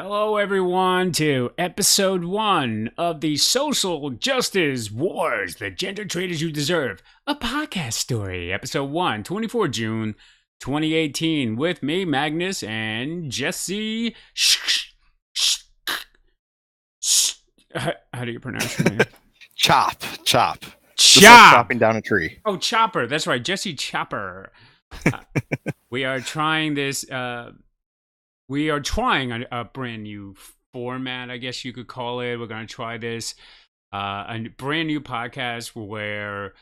Hello, everyone, to episode 1 of the Social Justice Wars, the Gender Traitors You Deserve, a podcast story. Episode 1, 24 June 2018, with me, Magnus, and Jesse. How do you pronounce your name? Chop. Chop. Just like chopping down a tree. Oh, Chopper. That's right, Jesse Chopper. We are trying this. We are trying a brand new format, I guess you could call it. We're going to try this, a brand new podcast where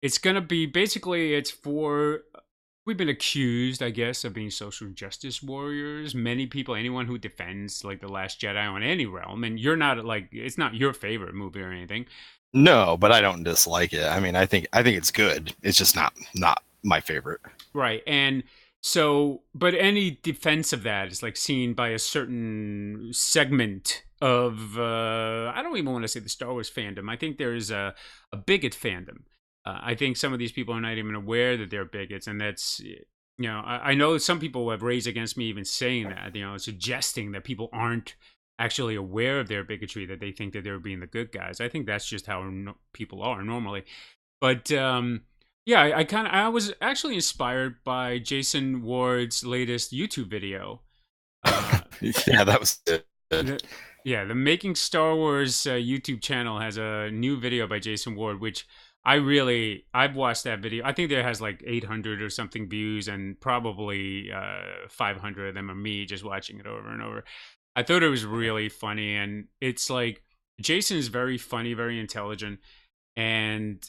it's going to be basically, we've been accused, I guess, of being social justice warriors. Many people, anyone who defends like The Last Jedi on any realm, and you're not like, it's not your favorite movie or anything. No, but I don't dislike it. I mean, I think it's good. It's just not my favorite. Right. And so, but any defense of that is like seen by a certain segment of, I don't even want to say the Star Wars fandom. I think there is a bigot fandom. I think some of these people are not even aware that they're bigots. And that's, I know some people have raised against me even saying that, suggesting that people aren't actually aware of their bigotry, that they think that they're being the good guys. I think that's just how people are normally. But, yeah, I was actually inspired by Jason Ward's latest YouTube video. Yeah, that was good. The MakingStarWars YouTube channel has a new video by Jason Ward, which I've watched that video. I think there has like 800 or something views, and probably 500 of them are me just watching it over and over. I thought it was really funny, and it's like Jason is very funny, very intelligent, and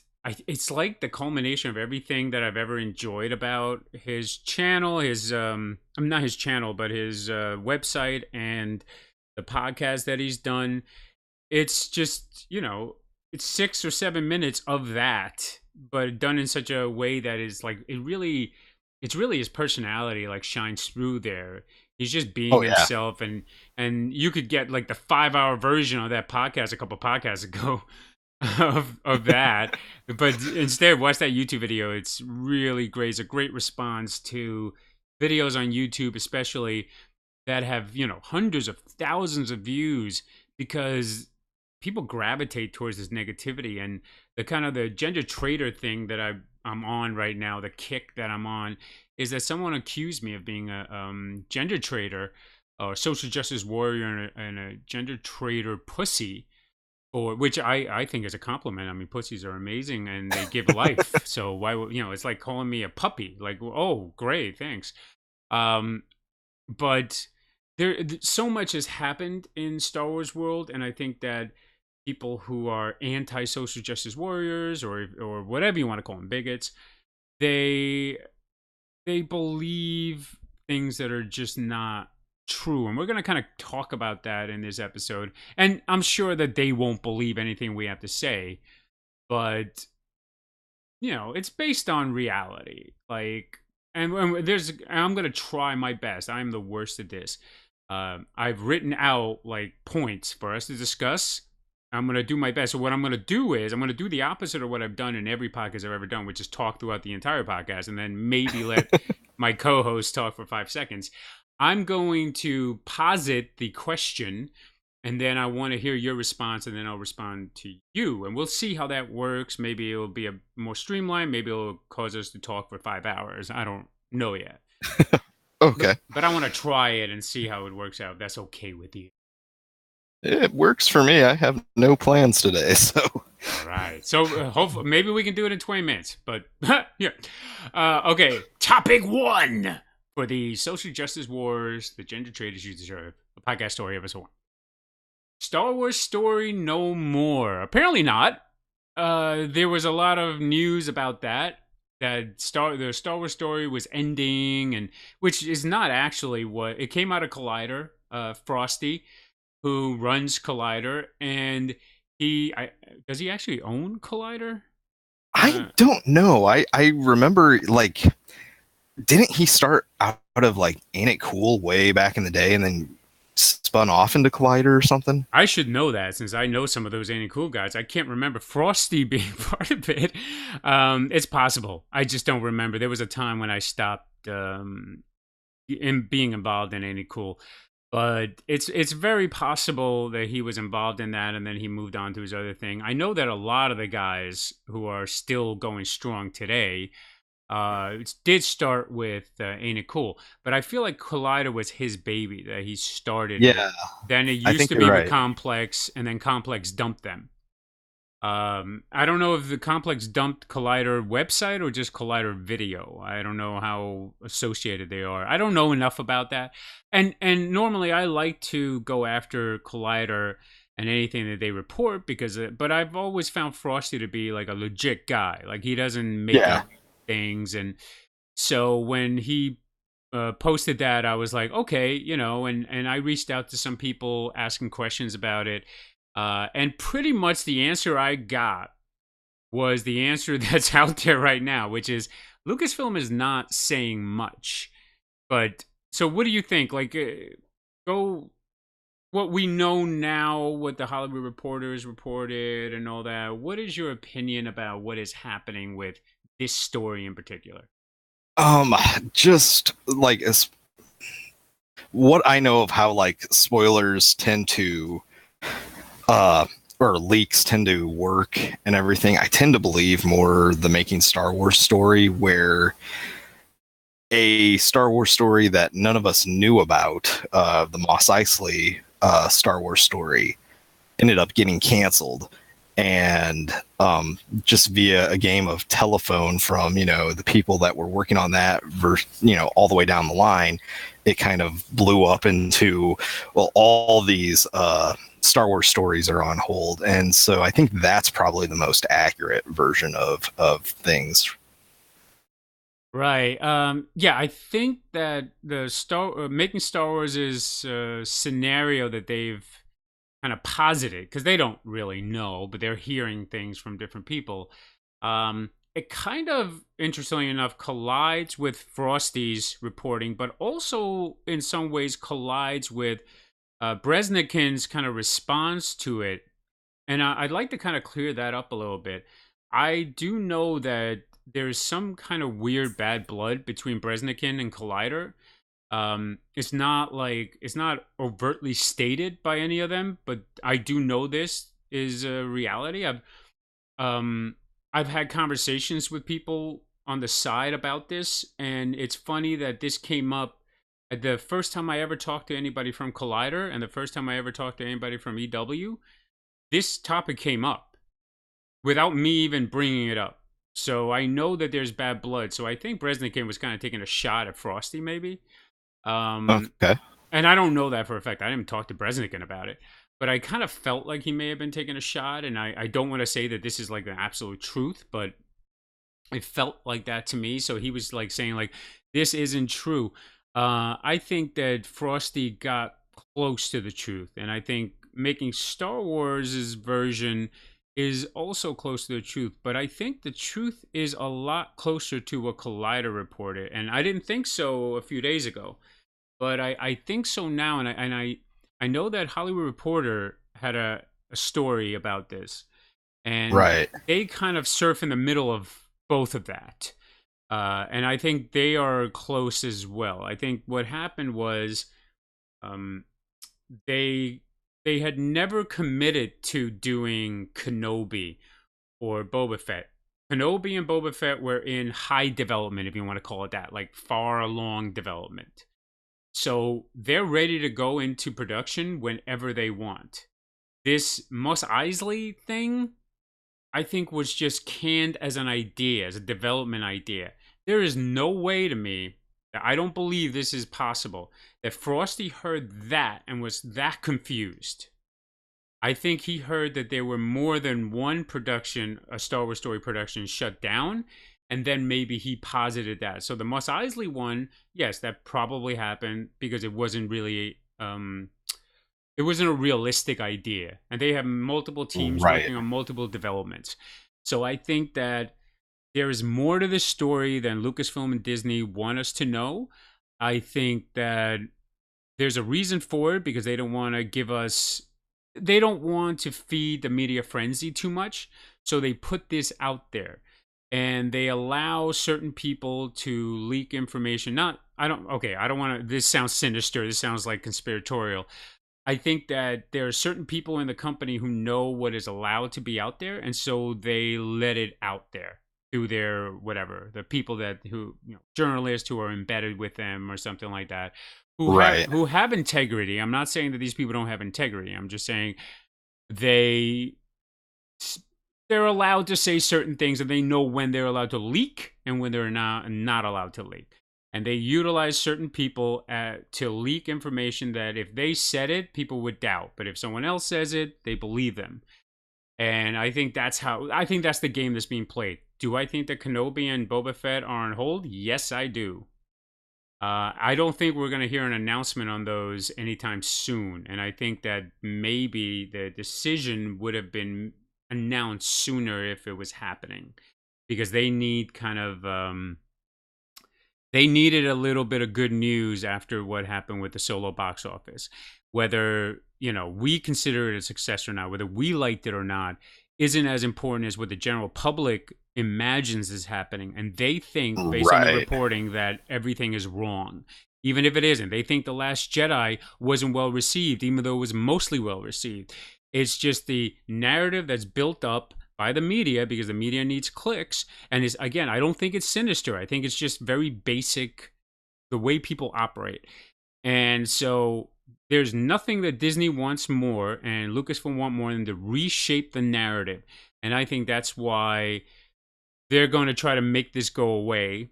it's like the culmination of everything that I've ever enjoyed about his channel, not his channel, but his website and the podcast that he's done. It's just, it's 6 or 7 minutes of that, but done in such a way that is like, it's really his personality like shines through there. He's just being himself, and you could get like the 5-hour version of that podcast a couple podcasts ago. of that, but instead watch that YouTube video. It's really great. It's a great response to videos on YouTube, especially that have hundreds of thousands of views, because people gravitate towards this negativity. And the kind of the gender traitor thing that I'm on right now, the kick that I'm on, is that someone accused me of being a gender traitor, or social justice warrior, and a gender traitor pussy. Or which I think is a compliment. I mean, pussies are amazing and they give life. So why would it's like calling me a puppy? Like, oh, great, thanks. But there so much has happened in Star Wars world, and I think that people who are anti-social justice warriors, or whatever you want to call them, bigots, they believe things that are just not true, and we're going to kind of talk about that in this episode. And I'm sure that they won't believe anything we have to say, but it's based on reality. Like, and I'm going to try my best. I'm the worst at this. I've written out like points for us to discuss. I'm going to do my best. So what I'm going to do is I'm going to do the opposite of what I've done in every podcast I've ever done, which is talk throughout the entire podcast and then maybe let my co-host talk for 5 seconds. I'm going to posit the question, and then I want to hear your response, and then I'll respond to you. And we'll see how that works. Maybe it'll be a more streamlined. Maybe it'll cause us to talk for 5 hours. I don't know yet. Okay. But I want to try it and see how it works out. That's okay with you. It works for me. I have no plans today, so. All right. So hopefully, maybe we can do it in 20 minutes. But yeah. Okay. Topic 1. For the Social Justice Wars, the Gender Traitors You Deserve, a podcast story episode 1. Star Wars story no more. Apparently not. There was a lot of news about that the Star Wars story was ending, and which is not actually what it came out of Collider. Frosty, who runs Collider, and does he actually own Collider? I don't know. I remember, like, didn't he start out of like Ain't It Cool way back in the day and then spun off into Collider or something? I should know that, since I know some of those Ain't It Cool guys. I can't remember Frosty being part of it. It's possible. I just don't remember. There was a time when I stopped in being involved in Ain't It Cool. But it's very possible that he was involved in that and then he moved on to his other thing. I know that a lot of the guys who are still going strong today did start with Ain't It Cool, but I feel like Collider was his baby that he started with. Yeah, Then it I used think to you're be with right. Complex, and then Complex dumped them. I don't know if the Complex dumped Collider website or just Collider video. I don't know how associated they are. I don't know enough about that. And normally I like to go after Collider and anything that they report because but I've always found Frosty to be like a legit guy. Like he doesn't make Yeah. up things. And so when he posted that, I was like, okay, and I reached out to some people asking questions about it. And pretty much the answer I got was the answer that's out there right now, which is Lucasfilm is not saying much. But so what do you think? Like, go what we know now, what the Hollywood Reporters reported and all that. What is your opinion about what is happening with this story in particular? Um, just like as what I know of how like spoilers tend to uh or leaks tend to work and everything, I tend to believe more the Making Star Wars story, where a Star Wars story that none of us knew about, the Mos Eisley Star Wars story, ended up getting canceled. And just via a game of telephone from, the people that were working on that, all the way down the line, it kind of blew up into, well, all these Star Wars stories are on hold. And so I think that's probably the most accurate version of things. Right. Yeah, I think that the making Star Wars is a scenario that they've kind of posited because they don't really know, but they're hearing things from different people. It kind of, interestingly enough, collides with Frosty's reporting, but also in some ways collides with Bresnikin's kind of response to it. And I'd like to kind of clear that up a little bit. I do know that there's some kind of weird bad blood between Bresnikin and Collider. It's not overtly stated by any of them, but I do know this is a reality. Um I've had conversations with people on the side about this, and it's funny that this came up the first time I ever talked to anybody from Collider and the first time I ever talked to anybody from EW. This topic came up without me even bringing it up. So I know that there's bad blood. So I think Bresnikin was kind of taking a shot at Frosty, maybe. Um, Okay. and I don't know that for a fact. I didn't talk to Bresnikin about it, but I kind of felt like he may have been taking a shot. And I don't want to say that this is like the absolute truth, but it felt like that to me. So he was like saying like, this isn't true. I think that Frosty got close to the truth, and I think making Star Wars' version is also close to the truth. But I think the truth is a lot closer to what Collider reported, and I didn't think so a few days ago, but I think so now, and I know that Hollywood Reporter had a story about this, and Right. they kind of surf in the middle of both of that. And I think they are close as well. I think what happened was um, they they had never committed to doing Kenobi or Boba Fett. Kenobi and Boba Fett were in high development, if you want to call it that, like far along development. So they're ready to go into production whenever they want. This Mos Eisley thing, I think, was just canned as an idea, as a development idea. There is no way to me that I don't believe this is possible that Frosty heard that and was that confused. I think he heard that there were more than one production, a Star Wars story production, shut down, and then maybe he posited that. So the Mos Eisley one, yes, that probably happened because it wasn't a realistic idea, and they have multiple teams Right. working on multiple developments. So I think that there is more to this story than Lucasfilm and Disney want us to know. I think that there's a reason for it because they don't want to feed the media frenzy too much. So they put this out there and they allow certain people to leak information. Not I don't. Okay, I don't want to. This sounds sinister. This sounds like conspiratorial. I think that there are certain people in the company who know what is allowed to be out there, and so they let it out there through their whatever, the people that who journalists who are embedded with them or something like that, Right. who have integrity. I'm not saying that these people don't have integrity. I'm just saying they they're allowed to say certain things, and they know when they're allowed to leak and when they're not allowed to leak. And they utilize certain people to leak information that if they said it, people would doubt. But if someone else says it, they believe them. And I think that's the game that's being played. Do I think that Kenobi and Boba Fett are on hold? Yes, I do. I don't think we're going to hear an announcement on those anytime soon. And I think that maybe the decision would have been announced sooner if it was happening, because they need kind of they needed a little bit of good news after what happened with the Solo box office. Whether we consider it a success or not, whether we liked it or not, isn't as important as what the general public imagines is happening. And they think, based on the reporting, that everything is wrong, even if it isn't. They think The Last Jedi wasn't well received, even though it was mostly well received. It's just the narrative that's built up by the media, because the media needs clicks. And again, I don't think it's sinister. I think it's just very basic, the way people operate. And so there's nothing that Disney wants more and Lucasfilm want more than to reshape the narrative. And I think that's why they're going to try to make this go away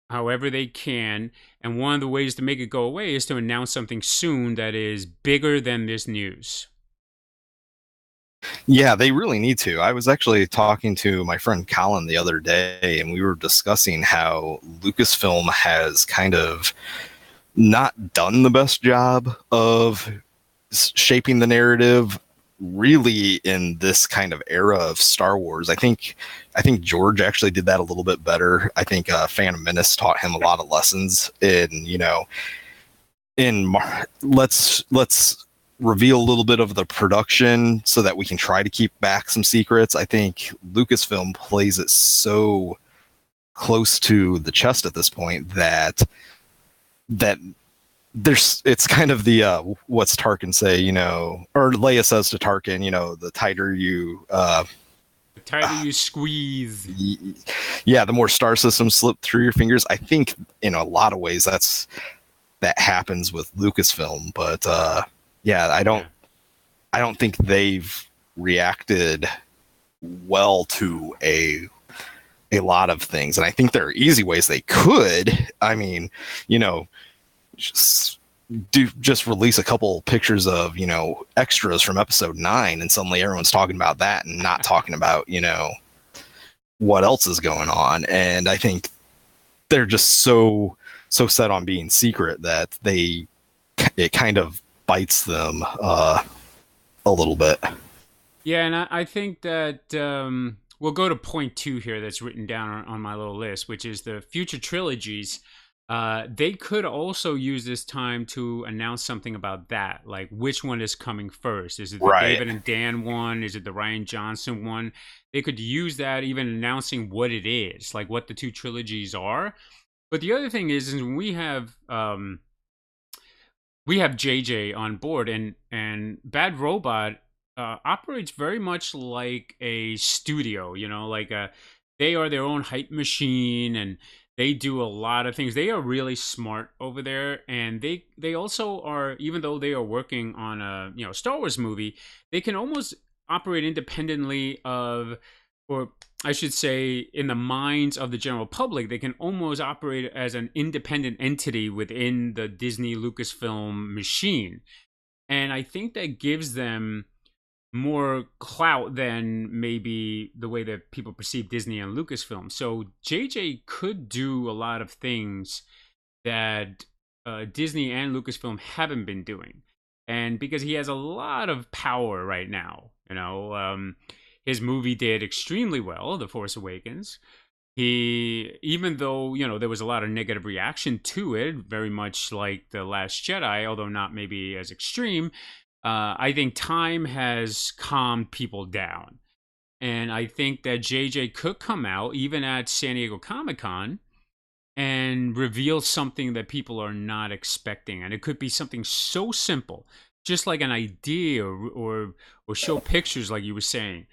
however they can. And one of the ways to make it go away is to announce something soon that is bigger than this news. Yeah, they really need to. I was actually talking to my friend Colin the other day, and we were discussing how Lucasfilm has kind of not done the best job of shaping the narrative really in this kind of era of Star Wars. I think George actually did that a little bit better. I think Phantom Menace taught him a lot of lessons let's reveal a little bit of the production so that we can try to keep back some secrets. I think Lucasfilm plays it so close to the chest at this point that it's kind of the what's Tarkin say, or Leia says to Tarkin, the tighter you squeeze, the more star systems slip through your fingers. I think in a lot of ways that happens with Lucasfilm, but I don't think they've reacted well to a lot of things, and I think there are easy ways they could. I mean, just release a couple pictures of extras from episode 9, and suddenly everyone's talking about that and not talking about what else is going on. And I think they're just so set on being secret that it kind of bites them a little bit. Yeah, and I think that we'll go to point 2 here that's written down on my little list, which is the future trilogies. They could also use this time to announce something about that, like which one is coming first. Is it the David and Dan one? Is it the Rian Johnson one? They could use that, even announcing what it is, like what the 2 trilogies are. But the other thing is we have JJ on board, and Bad Robot operates very much like a studio, they are their own hype machine, and they do a lot of things. They are really smart over there, and they also are, even though they are working on a Star Wars movie, they can almost operate independently of, or I should say, in the minds of the general public, they can almost operate as an independent entity within the Disney Lucasfilm machine. And I think that gives them more clout than maybe the way that people perceive Disney and Lucasfilm. So JJ could do a lot of things that Disney and Lucasfilm haven't been doing. And because he has a lot of power right now, his movie did extremely well, The Force Awakens. Even though, there was a lot of negative reaction to it, very much like The Last Jedi, although not maybe as extreme, I think time has calmed people down. And I think that JJ could come out, even at San Diego Comic-Con, and reveal something that people are not expecting. And it could be something so simple, just like an idea, or show pictures like you were saying.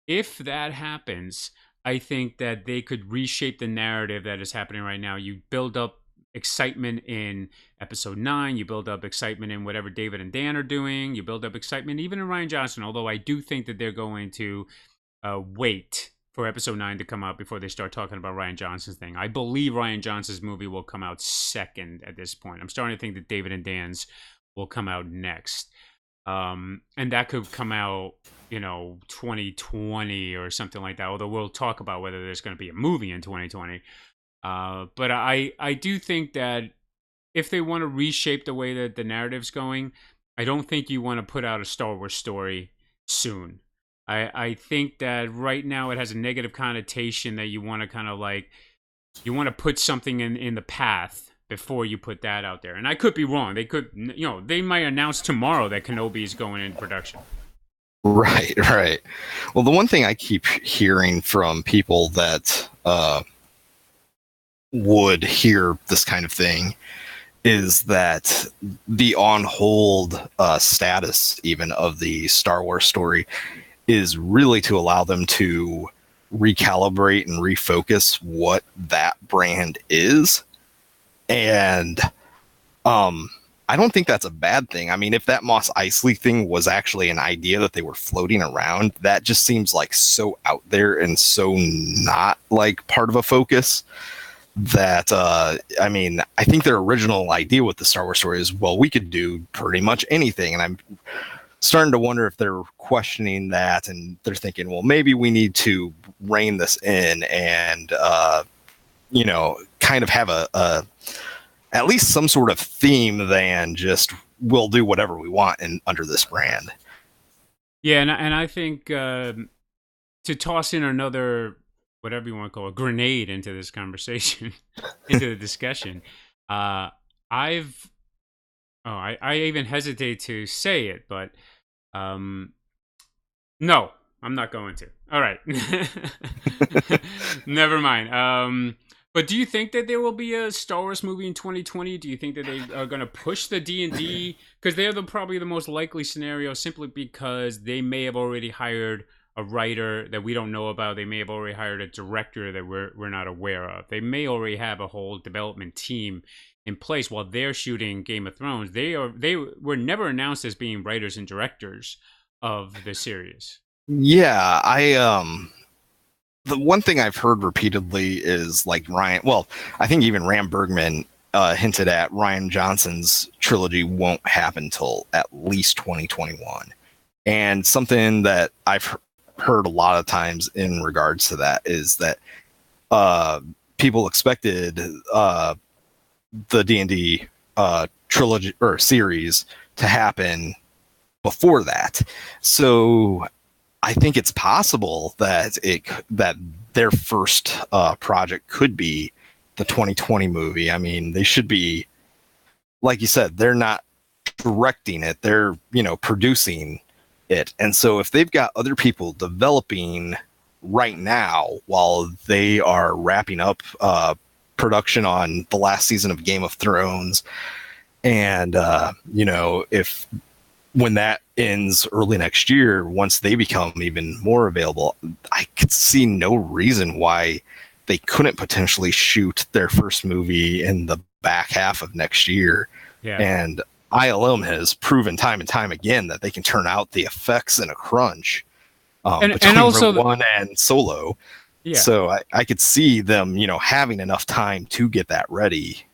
If that happens, I think that they could reshape the narrative that is happening right now. You build up excitement in episode 9, you build up excitement in whatever David and Dan are doing, you build up excitement even in Rian Johnson, although I do think that they're going to wait for episode 9 to come out before they start talking about Rian Johnson's thing. I believe Rian Johnson's movie will come out second at this point. I'm starting to think that David and Dan's will come out next. And that could come out, 2020 or something like that, although we'll talk about whether there's going to be a movie in 2020. But I do think that if they want to reshape the way that the narrative's going, I don't think you want to put out a Star Wars story soon. I think that right now it has a negative connotation that you want to kind of like, you want to put something in the path before you put that out there. And I could be wrong. They could, they might announce tomorrow that Kenobi is going into production. Right. Well, the one thing I keep hearing from people that would hear this kind of thing is that the on hold status even of the Star Wars story is really to allow them to recalibrate and refocus what that brand is. And I don't think that's a bad thing. I mean, if that Mos Eisley thing was actually an idea that they were floating around, that just seems like so out there and so not like part of a focus that, I mean, I think their original idea with the Star Wars story is, well, we could do pretty much anything. And I'm starting to wonder if they're questioning that and they're thinking, well, maybe we need to rein this in and, kind of have a at least some sort of theme than just we'll do whatever we want under this brand. Yeah, and I think to toss in another, whatever you want to call it, grenade into this conversation, into the discussion, I even hesitate to say it, but no, I'm not going to. All right. Never mind. But do you think that there will be a Star Wars movie in 2020? Do you think that they are going to push the D&D? Because they're probably the most likely scenario, simply because they may have already hired a writer that we don't know about. They may have already hired a director that we're not aware of. They may already have a whole development team in place while they're shooting Game of Thrones. They were never announced as being writers and directors of the series. Yeah, the one thing I've heard repeatedly is like I think even Ram Bergman hinted at Rian Johnson's trilogy won't happen till at least 2021. And something that I've heard a lot of times in regards to that is that people expected the D&D trilogy or series to happen before that. So I think it's possible that their first project could be the 2020 movie. I mean, they should be, like you said, they're not directing it; they're producing it. And so, if they've got other people developing right now while they are wrapping up production on the last season of Game of Thrones, and if when that ends early next year, once they become even more available, I could see no reason why they couldn't potentially shoot their first movie in the back half of next year. Yeah. And ILM has proven time and time again that they can turn out the effects in a crunch between also Rogue One and Solo. Yeah. So I could see them, having enough time to get that ready.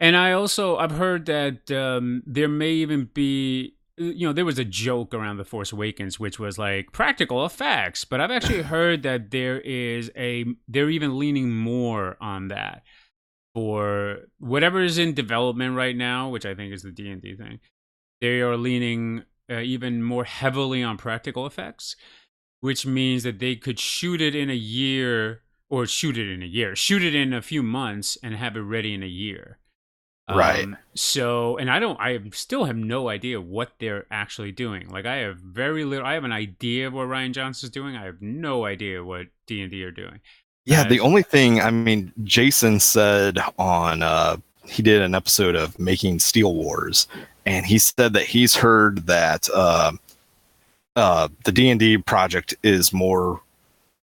And I've heard that there may even be, there was a joke around The Force Awakens, which was like practical effects, but I've actually heard that they're even leaning more on that for whatever is in development right now, which I think is the D&D thing. They are leaning even more heavily on practical effects, which means that they could shoot it in a few months and have it ready in a year. Right. So, and I still have no idea what they're actually doing. Like, I have very little. I have an idea of what Rian Johnson's doing. I have no idea what D&D are doing. Yeah, the only thing, I mean, Jason said on he did an episode of Making Steel Wars, and he said that he's heard that the D&D project is more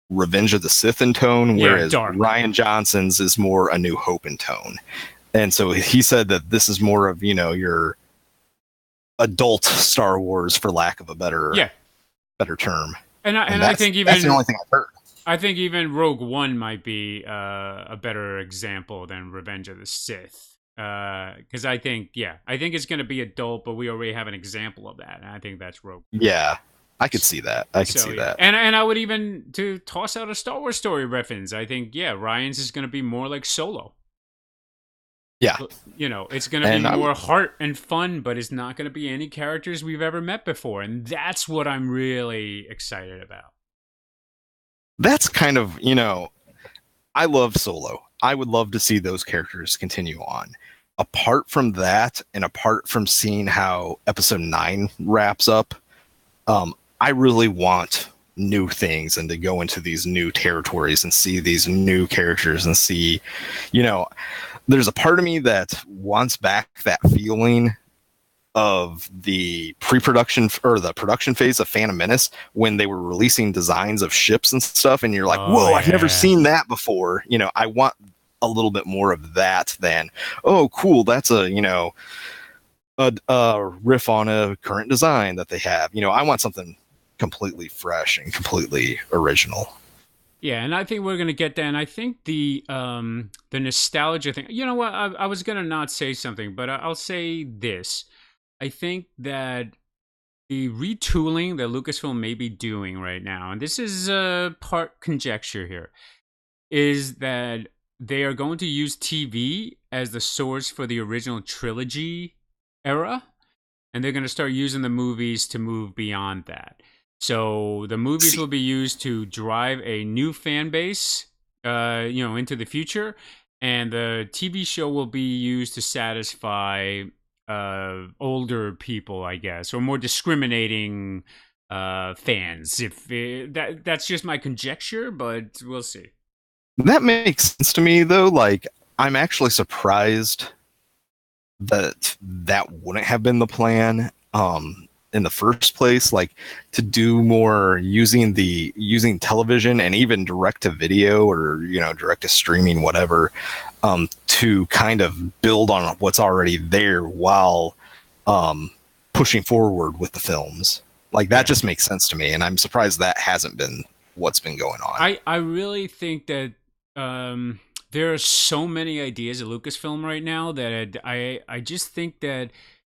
Revenge of the Sith in tone, whereas Rian Johnson's is more A New Hope in tone. And so he said that this is more of, you know, your adult Star Wars, for lack of a better term. And I think even that's the only thing I've heard. I think even Rogue One might be a better example than Revenge of the Sith. Because I think it's going to be adult, but we already have an example of that. And I think that's Rogue One. Yeah, I could see that. I could see that. And I would even, to toss out a Star Wars story reference, I think, Ryan's is going to be more like Solo. Yeah. You know, it's going to be more heart and fun, but it's not going to be any characters we've ever met before. And that's what I'm really excited about. That's kind of, you know, I love Solo. I would love to see those characters continue on. Apart from that, and apart from seeing how episode 9 wraps up, I really want new things and to go into these new territories and see these new characters and see, you know, there's a part of me that wants back that feeling of the pre-production or the production phase of Phantom Menace when they were releasing designs of ships and stuff, and you're like, whoa, I've never seen that before. You know, I want a little bit more of that than, oh, cool, that's a, you know, a riff on a current design that they have. You know, I want something completely fresh and completely original. Yeah, and I think we're gonna get that. And I think the nostalgia thing. You know what? I was gonna not say something, but I'll say this. I think that the retooling that Lucasfilm may be doing right now, and this is part conjecture here, is that they are going to use TV as the source for the original trilogy era, and they're going to start using the movies to move beyond that. So the movies will be used to drive a new fan base, you know, into the future, and the TV show will be used to satisfy older people, I guess, or more discriminating fans. If that's just my conjecture, but we'll see. That makes sense to me, though. Like, I'm actually surprised that wouldn't have been the plan in the first place. Like, to do more using television and even direct to video, or, you know, direct to streaming, whatever, to kind of build on what's already there while pushing forward with the films. Like, that just makes sense to me, and I'm surprised that hasn't been what's been going on. I really think that there are so many ideas at Lucasfilm right now that I just think that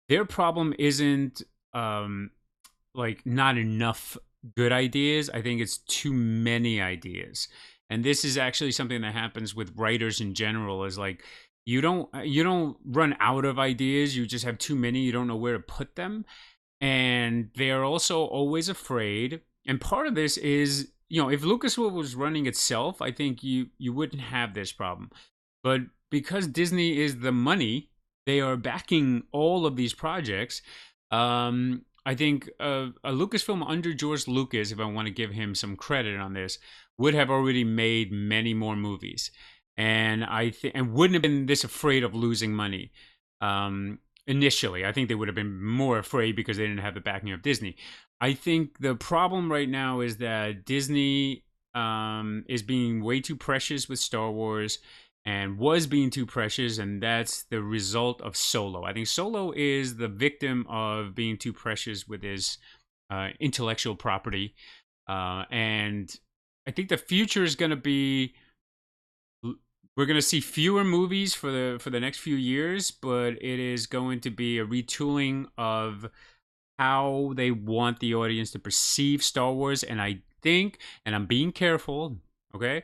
their problem isn't like not enough good ideas. I think it's too many ideas. And this is actually something that happens with writers in general, is like you don't run out of ideas, you just have too many, you don't know where to put them. And they are also always afraid. And part of this is, you know, if Lucasfilm was running itself, I think you wouldn't have this problem. But because Disney is the money, they are backing all of these projects. I think a Lucasfilm under George Lucas, if I want to give him some credit on this, would have already made many more movies, and and wouldn't have been this afraid of losing money. Initially, I think they would have been more afraid because they didn't have the backing of Disney. I think the problem right now is that Disney is being way too precious with Star Wars, and was being too precious, and that's the result of Solo. I think Solo is the victim of being too precious with his intellectual property, and I think the future is going to be, we're going to see fewer movies for the next few years, but it is going to be a retooling of how they want the audience to perceive Star Wars. And I think, and I'm being careful, okay,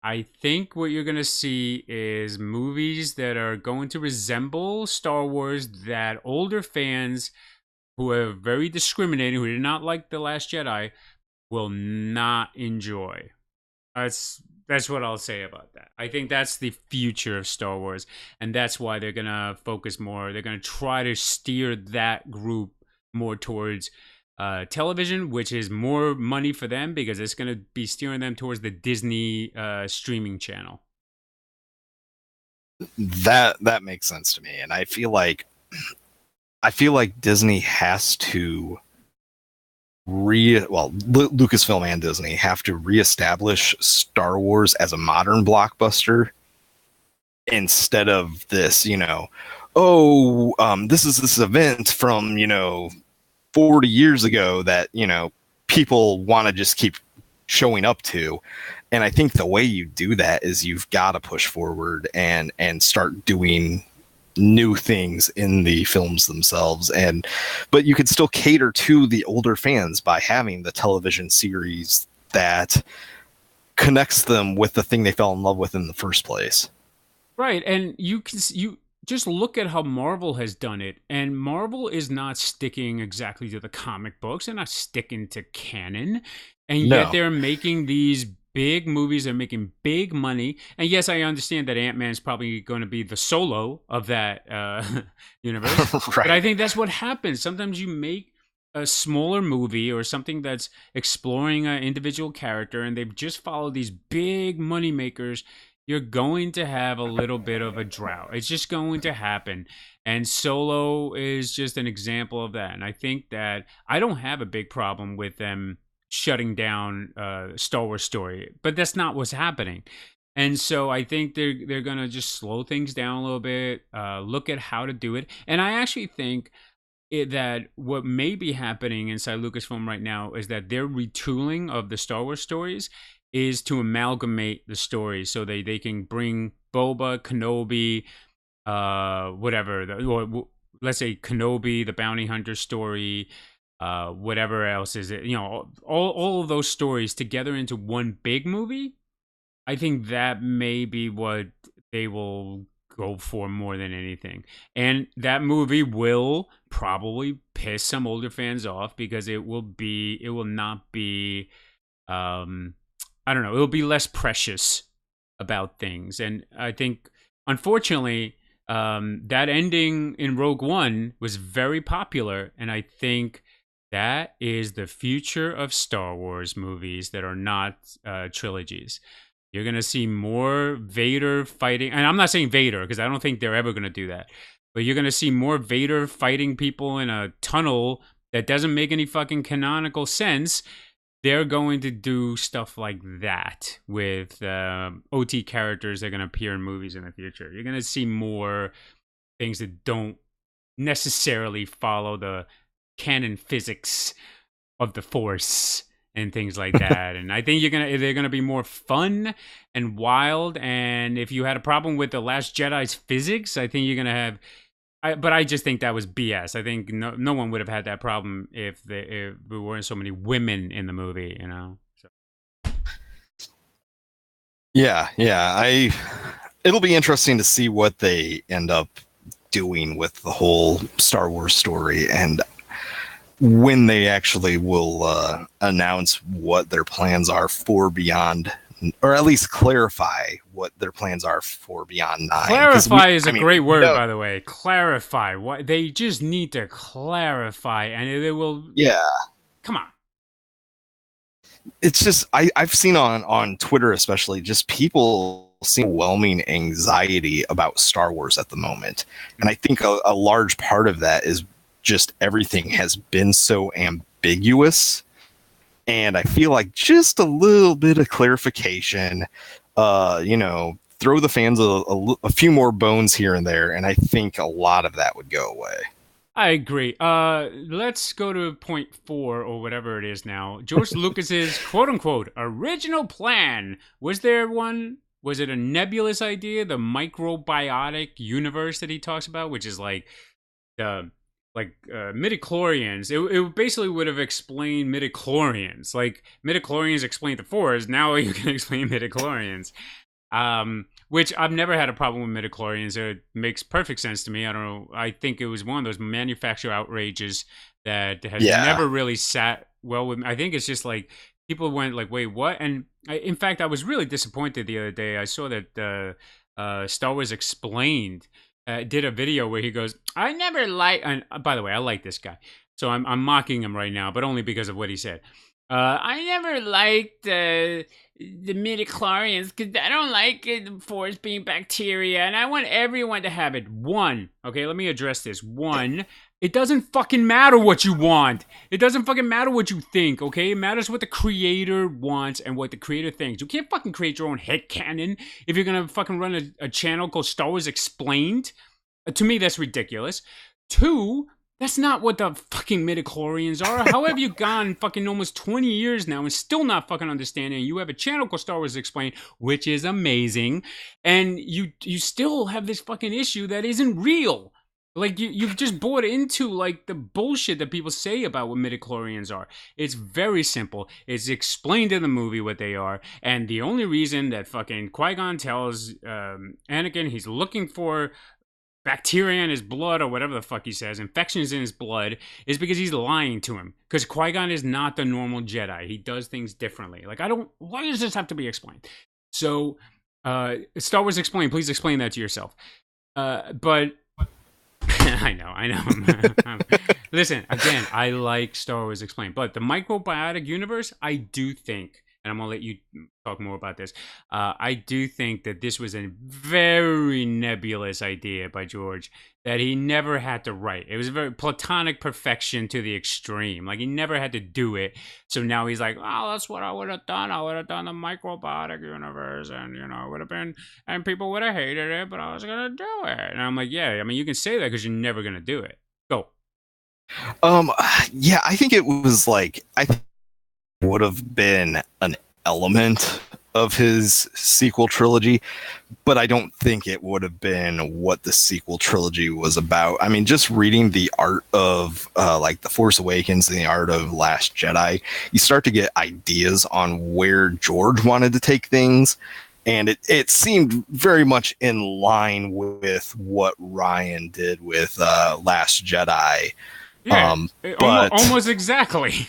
I think what you're going to see is movies that are going to resemble Star Wars that older fans who are very discriminating, who did not like The Last Jedi, will not enjoy. That's what I'll say about that. I think that's the future of Star Wars, and that's why they're going to focus more. They're going to try to steer that group more towards television, which is more money for them because it's going to be steering them towards the Disney streaming channel. That makes sense to me, and I feel like Disney has to Lucasfilm and Disney have to reestablish Star Wars as a modern blockbuster instead of this, this is this event from 40 years ago that people want to just keep showing up to. And I think the way you do that is you've got to push forward and start doing new things in the films themselves, but you could still cater to the older fans by having the television series that connects them with the thing they fell in love with in the first place. Right, and you just look at how Marvel has done it, and Marvel is not sticking exactly to the comic books. They're not sticking to canon, and yet they're making these big movies. They're making big money. And yes, I understand that Ant-Man is probably going to be the Solo of that universe. Right. But I think that's what happens. Sometimes you make a smaller movie or something that's exploring an individual character, and they've just followed these big money makers. You're going to have a little bit of a drought. It's just going to happen. And Solo is just an example of that. And I think that I don't have a big problem with them shutting down Star Wars story, but that's not what's happening. And so I think they're gonna just slow things down a little bit, look at how to do it. And I actually think that what may be happening inside Lucasfilm right now is that their retooling of the Star Wars stories is to amalgamate the stories so they can bring Boba, Kenobi, or let's say Kenobi, the bounty hunter story, whatever else is it, all of those stories together into one big movie. I think that may be what they will go for more than anything. And that movie will probably piss some older fans off because it will not be, I don't know, it'll be less precious about things. And I think, unfortunately, that ending in Rogue One was very popular, and I think that is the future of Star Wars movies that are not trilogies. You're going to see more Vader fighting. And I'm not saying Vader because I don't think they're ever going to do that. But you're going to see more Vader fighting people in a tunnel that doesn't make any fucking canonical sense. They're going to do stuff like that with OT characters that are going to appear in movies in the future. You're going to see more things that don't necessarily follow the canon physics of the Force and things like that. And I think they're gonna be more fun and wild. And if you had a problem with the Last Jedi's physics, I think you're gonna have. But I just think that was BS. I think no one would have had that problem if there weren't so many women in the movie. So. Yeah. It'll be interesting to see what they end up doing with the whole Star Wars story, and when they actually will announce what their plans are for Beyond, or at least clarify what their plans are for Beyond 9. Clarify is a great word, by the way. Clarify. What they just need to clarify, and they will. Yeah. Come on. It's just I've seen on Twitter, especially, just people seeing overwhelming anxiety about Star Wars at the moment, and I think a large part of that is just everything has been so ambiguous, and I feel like just a little bit of clarification, throw the fans a few more bones here and there, and I think a lot of that would go away. I agree. Let's go to point 4 or whatever it is now. George Lucas's quote unquote original plan. Was there one? Was it a nebulous idea? The microbiotic universe that he talks about, which is like midichlorians. It basically would have explained midichlorians. Like midichlorians explain the Force. Now you can explain midichlorians. Which I've never had a problem with midichlorians. It makes perfect sense to me. I don't know. I think it was one of those manufacturer outrages that has never really sat well with me. I think it's just like people went like, wait, what? And in fact, I was really disappointed the other day. I saw that Star Wars Explained did a video where he goes, "I never like." And by the way, I like this guy, so I'm mocking him right now, but only because of what he said. I never liked the midichlorians because I don't like the force being bacteria, and I want everyone to have it. One, okay, let me address this. One, it doesn't fucking matter what you want. It doesn't fucking matter what you think, okay? It matters what the creator wants and what the creator thinks. You can't fucking create your own headcanon if you're gonna fucking run a channel called Star Wars Explained. To me, that's ridiculous. Two, that's not what the fucking midichlorians are. How have you gone fucking almost 20 years now and still not fucking understanding? You have a channel called Star Wars Explained, which is amazing, and you still have this fucking issue that isn't real. Like, you've just bought into, like, the bullshit that people say about what midichlorians are. It's very simple. It's explained in the movie what they are, and the only reason that fucking Qui-Gon tells Anakin he's looking for bacteria in his blood or whatever the fuck he says, infections in his blood, is because he's lying to him. Because Qui-Gon is not the normal Jedi. He does things differently. Like, why does this have to be explained? So, Star Wars Explained, please explain that to yourself. But I know. Listen, again, I like Star Wars Explained, but the Microbiotic universe, I do think, and I'm gonna let you talk more about this. I do think that this was a very nebulous idea by George that he never had to write. It was a very platonic perfection to the extreme. Like, he never had to do it. So now he's like, oh, that's what I would have done. I would have done the Microbiotic universe, and it would have been, and people would have hated it, but I was gonna do it. And I'm like, yeah, I mean, you can say that because you're never gonna do it. Go. Yeah, I think it was like would have been an element of his sequel trilogy, but I don't think it would have been what the sequel trilogy was about. I mean, just reading the art of like The Force Awakens and the art of Last Jedi, you start to get ideas on where George wanted to take things, and it seemed very much in line with what Rian did with Last Jedi. Yeah, but almost exactly.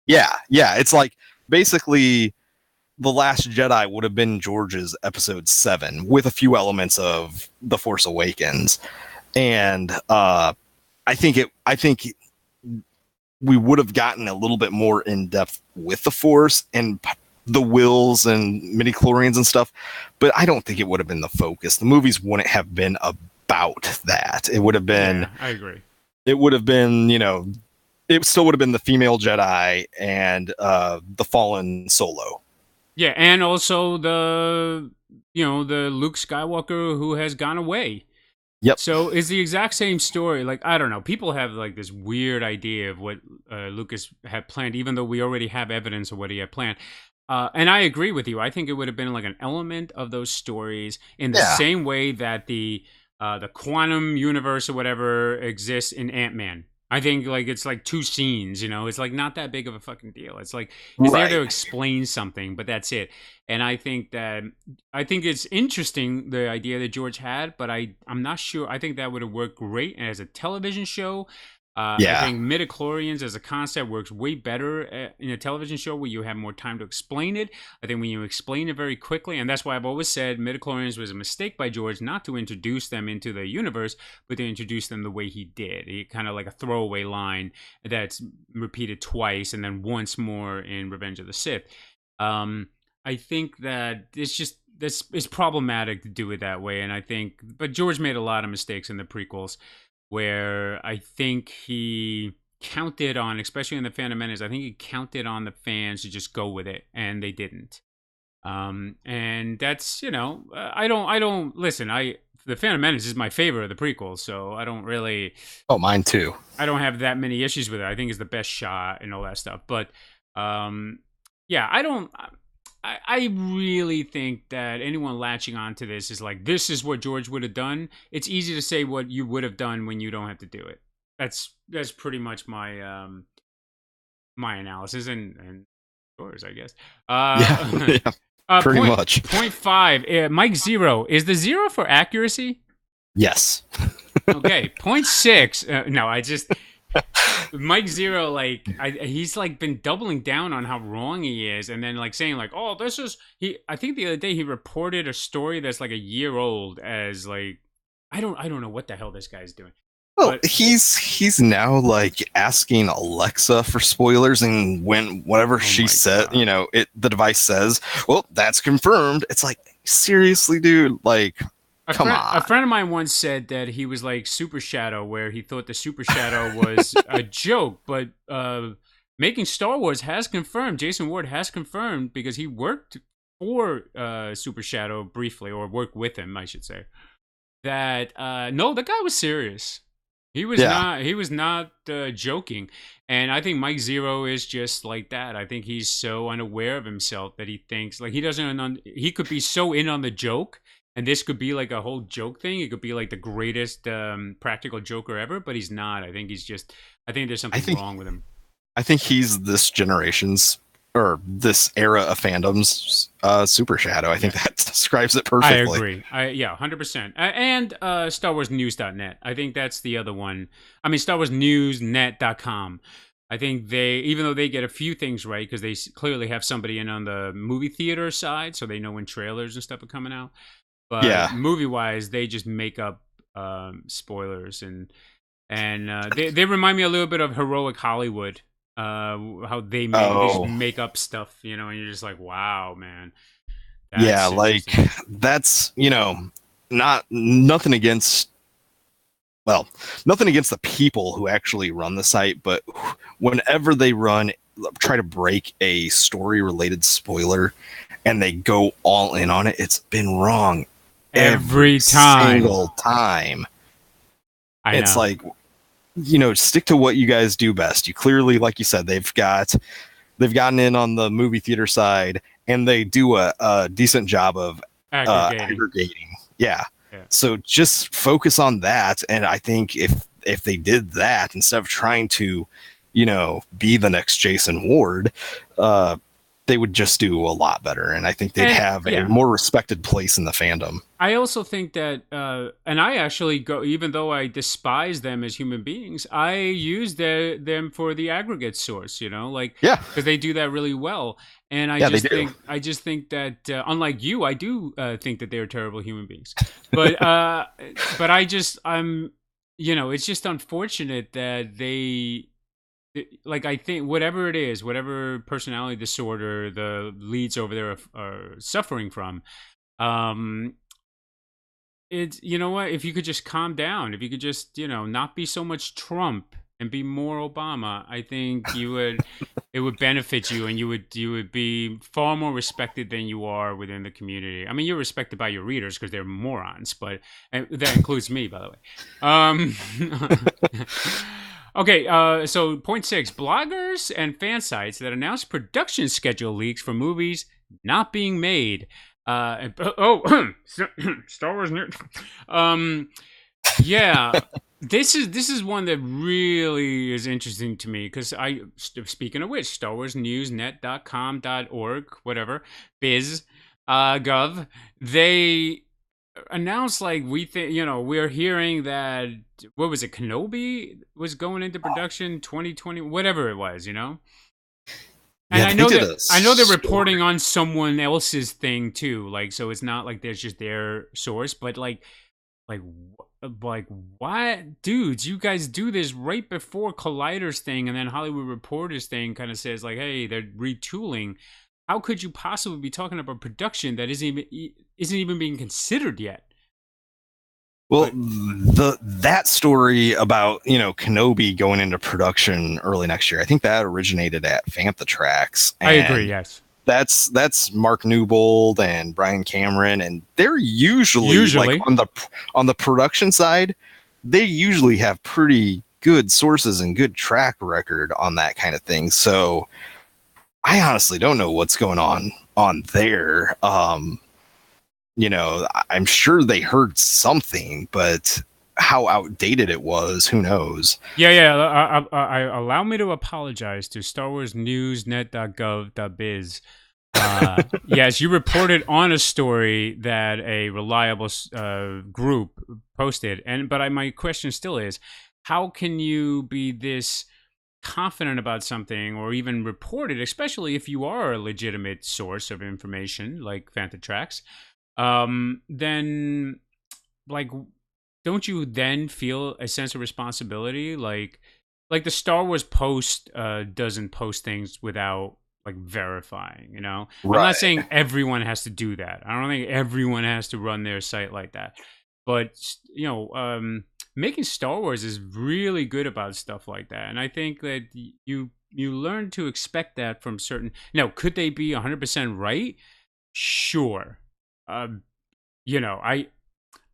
Yeah, it's like basically The Last Jedi would have been George's episode 7 with a few elements of The Force Awakens. And I think we would have gotten a little bit more in depth with the Force and the wills and midichlorians and stuff, but I don't think it would have been the focus. The movies wouldn't have been about that. It would have been, yeah, I agree. It would have been, it still would have been the female Jedi and the fallen Solo. Yeah, and also the Luke Skywalker who has gone away. Yep. So it's the exact same story. Like, I don't know. People have like this weird idea of what Lucas had planned, even though we already have evidence of what he had planned. And I agree with you. I think it would have been like an element of those stories in the same way that the quantum universe or whatever exists in Ant-Man. I think like it's like 2 scenes, it's like not that big of a fucking deal. It's like it's there to explain something, but that's it. And I think it's interesting, the idea that George had, but I'm not sure. I think that would have worked great as a television show. I think midichlorians as a concept works way better in a television show where you have more time to explain it. I think when you explain it very quickly, and that's why I've always said midichlorians was a mistake by George not to introduce them into the universe, but to introduce them the way he did. He kind of like a throwaway line that's repeated twice and then once more in Revenge of the Sith. I think that it's problematic to do it that way, and but George made a lot of mistakes in the prequels, where I think he counted on, especially in the Phantom Menace, I think he counted on the fans to just go with it, and they didn't. And that's, I don't listen. The Phantom Menace is my favorite of the prequels, so I don't really. Oh, mine too. I don't have that many issues with it. I think it's the best shot and all that stuff. But, yeah, I really think that anyone latching onto this is like, this is what George would have done. It's easy to say what you would have done when you don't have to do it. That's pretty much my analysis and yours, I guess. Pretty much. Point 5. Mike 0. Is the 0 for accuracy? Yes. Okay. Point 6. No, I just. Mike 0, like he's like been doubling down on how wrong he is, and then like saying like, oh, this is I think the other day he reported a story that's like a year old as like I don't know what the hell this guy's doing. Well, But he's now like asking Alexa for spoilers, and whenever oh she my said, god. the device says, "Well, that's confirmed." It's like, seriously, dude, like, come A on. friend of mine once said that he was like Super Shadow, where he thought the Super Shadow was a joke, but Making Star Wars has confirmed, Jason Ward has confirmed, because he worked for Super Shadow briefly, or worked with him, I should say, that no, the guy was serious. Yeah, He was not joking, and I think Mike Zero is just like that. I think he's so unaware of himself that he thinks like he doesn't. He could be so in on the joke, and this could be like a whole joke thing. It could be like the greatest practical joker ever, but he's not. I think he's just. I think there's I something think wrong with him. I think he's this generation's or this era of fandom's Super Shadow. I think Yeah. that describes it I perfectly. agree. Yeah, 100%. And StarWarsNews.net. I think that's the other one. I mean, StarWarsNewsNet.com. I think they, even though they get a few things right, because they clearly have somebody in on the movie theater side, so they know when trailers and stuff are coming out. But Yeah. movie-wise, they just make up spoilers, and they remind me a little bit of Heroic Hollywood. How they just Oh, make up stuff, and you're just like, wow, man, yeah. that's Like interesting. that's not nothing against well, nothing against the people who actually run the site, but whenever they try to break a story related spoiler and they go all in on it, it's been wrong every Every time. single time. I It's know. like, stick to what you guys do best. You clearly, like you said, they've gotten in on the movie theater side, and they do a decent job of Aggregating. aggregating. Yeah. Yeah. So just focus on that, and I think if they did that instead of trying to, be the next Jason Ward, they would just do a lot better, and I think they'd And have a yeah, more respected place in the fandom. I also think that, and I actually go, even though I despise them as human beings, I use them for the aggregate source, like, Yeah, because they do that really well. And yeah, they do. I just think that, unlike you, I do think that they're terrible human beings. But, but it's just unfortunate that like, I think whatever it is, whatever personality disorder the leads over there are suffering from, um, it's, you know what, if you could just calm down, if you could just, not be so much Trump and be more Obama, I think it would benefit you, and you would be far more respected than you are within the community. I mean, you're respected by your readers because they're morons, but and that includes me, by the way. Okay, so point 6, bloggers and fan sites that announce production schedule leaks for movies not being made. Star Wars nerd. Yeah, this is one that really is interesting to me, because speaking of which, StarWarsNewsNet.com.org, whatever, biz, gov, they announced, like, we think, we're hearing that, what was it, Kenobi was going into production 2020, whatever it was. And Yeah, they did a I know they're story. reporting on someone else's thing too, like, so it's not like there's just their source, but like like, what, dudes, you guys do this right before Collider's thing, and then Hollywood Reporter's thing kind of says, like, hey, they're retooling. How could you possibly be talking about production that isn't even being considered yet? Well, But that story about Kenobi going into production early next year, I think that originated at Fantha Tracks, I agree, and yes. that's Mark Newbold and Brian Cameron, and they're usually like Usually. on the production side, they usually have pretty good sources and good track record on that kind of thing. So I honestly don't know what's going on there. I'm sure they heard something, but how outdated it was, who knows? Yeah, yeah. Allow me to apologize to StarWarsNewsNet.gov.biz. Yes, you reported on a story that a reliable group posted, but my question still is, how can you be this confident about something, or even report it, especially if you are a legitimate source of information like Fantha Tracks? Then, like, don't you then feel a sense of responsibility? Like the Star Wars Post doesn't post things without like verifying, you know? I'm not Right. saying everyone has to do that. I don't think everyone has to run their site like that. But you know, making Star Wars is really good about stuff like that. And I think that you learn to expect that from certain. Now, could they be 100% right? Sure. Um, you know, I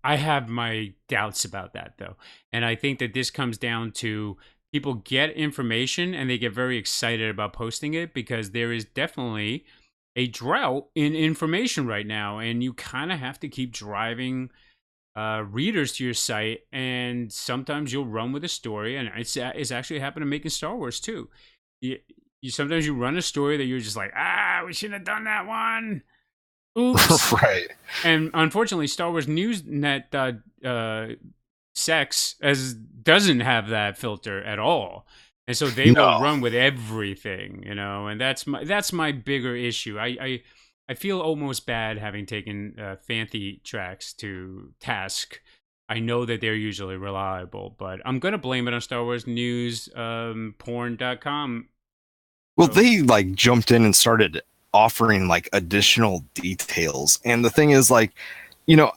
have my doubts about that though. And I think that this comes down to people get information and they get very excited about posting it because there is definitely a drought in information right now, and you kind of have to keep driving readers to your site, and sometimes you'll run with a story, and it's actually happened to Making Star Wars too. You sometimes you run a story that you're just like, we shouldn't have done that one. Oops. Right. And unfortunately, Star Wars Newsnet sex as doesn't have that filter at all, and so they will No. run with everything, you know. And that's my bigger issue. I feel almost bad having taken Fanthy tracks to task. I know that they're usually reliable, but I'm gonna blame it on Star Wars News porn.com. Well, they like jumped in and started offering like additional details. And the thing is, like, you know,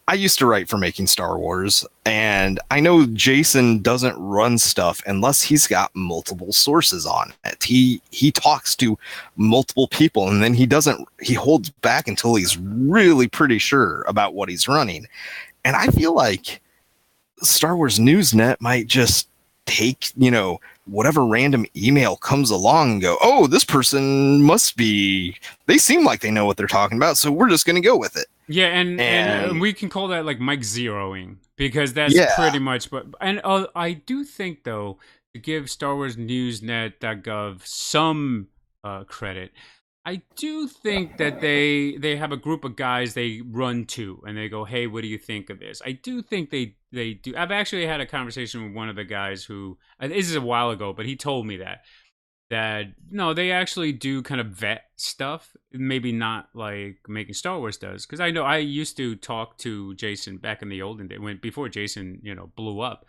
I used to write for Making Star Wars, and I know Jason doesn't run stuff unless he's got multiple sources on it. He talks to multiple people, and then he holds back until he's really pretty sure about what he's running. And I feel like Star Wars Newsnet might just take, you know, whatever random email comes along and go, oh, this person they seem like they know what they're talking about, so we're just going to go with it. Yeah, and we can call that like Mike zeroing, because that's pretty much what. And I do think though, to give Star Wars Newsnet.gov some credit, I do think that they have a group of guys they run to and they go, hey, what do you think of this? I do think they do. I've actually had a conversation with one of the guys who, this is a while ago, but he told me that no, they actually do kind of vet stuff, maybe not like Making Star Wars does, because I know I used to talk to Jason back in the olden days, before Jason, you know, blew up,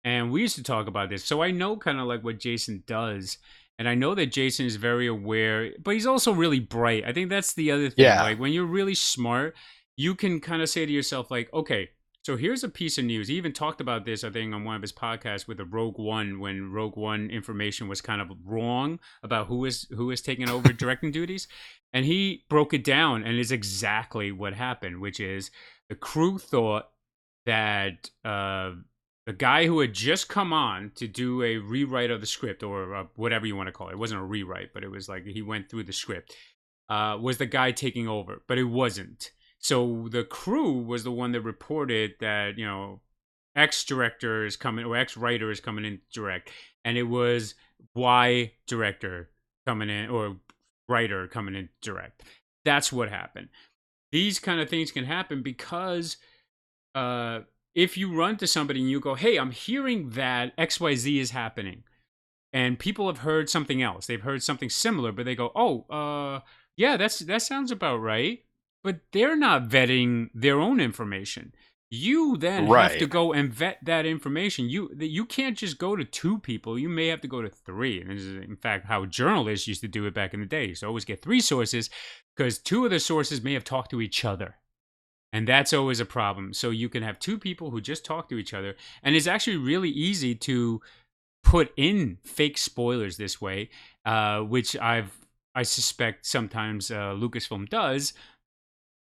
and we used to talk about this, so I know kind of like what Jason does, and I know that Jason is very aware, but he's also really bright. I think that's the other thing. Like when you're really smart, you can kind of say to yourself like, okay, so here's a piece of news. He even talked about this, I think, on one of his podcasts with the Rogue One, when Rogue One information was kind of wrong about who is taking over directing duties. And he broke it down, and it's exactly what happened, which is the crew thought that the guy who had just come on to do a rewrite of the script, or whatever you want to call it. It wasn't a rewrite, but it was like he went through the script, was the guy taking over, but it wasn't. So the crew was the one that reported that, you know, X director is coming, or X writer is coming in to direct, and it was Y director coming in, or writer coming in to direct. That's what happened. These kind of things can happen because if you run to somebody and you go, hey, I'm hearing that XYZ is happening, and people have heard something else. They've heard something similar, but they go, oh, yeah, that sounds about right. But they're not vetting their own information. You then have to go and vet that information. You can't just go to two people. You may have to go to three. And this is, in fact, how journalists used to do it back in the day. So always get three sources, because two of the sources may have talked to each other. And that's always a problem. So you can have two people who just talk to each other. And it's actually really easy to put in fake spoilers this way, which I suspect sometimes Lucasfilm does,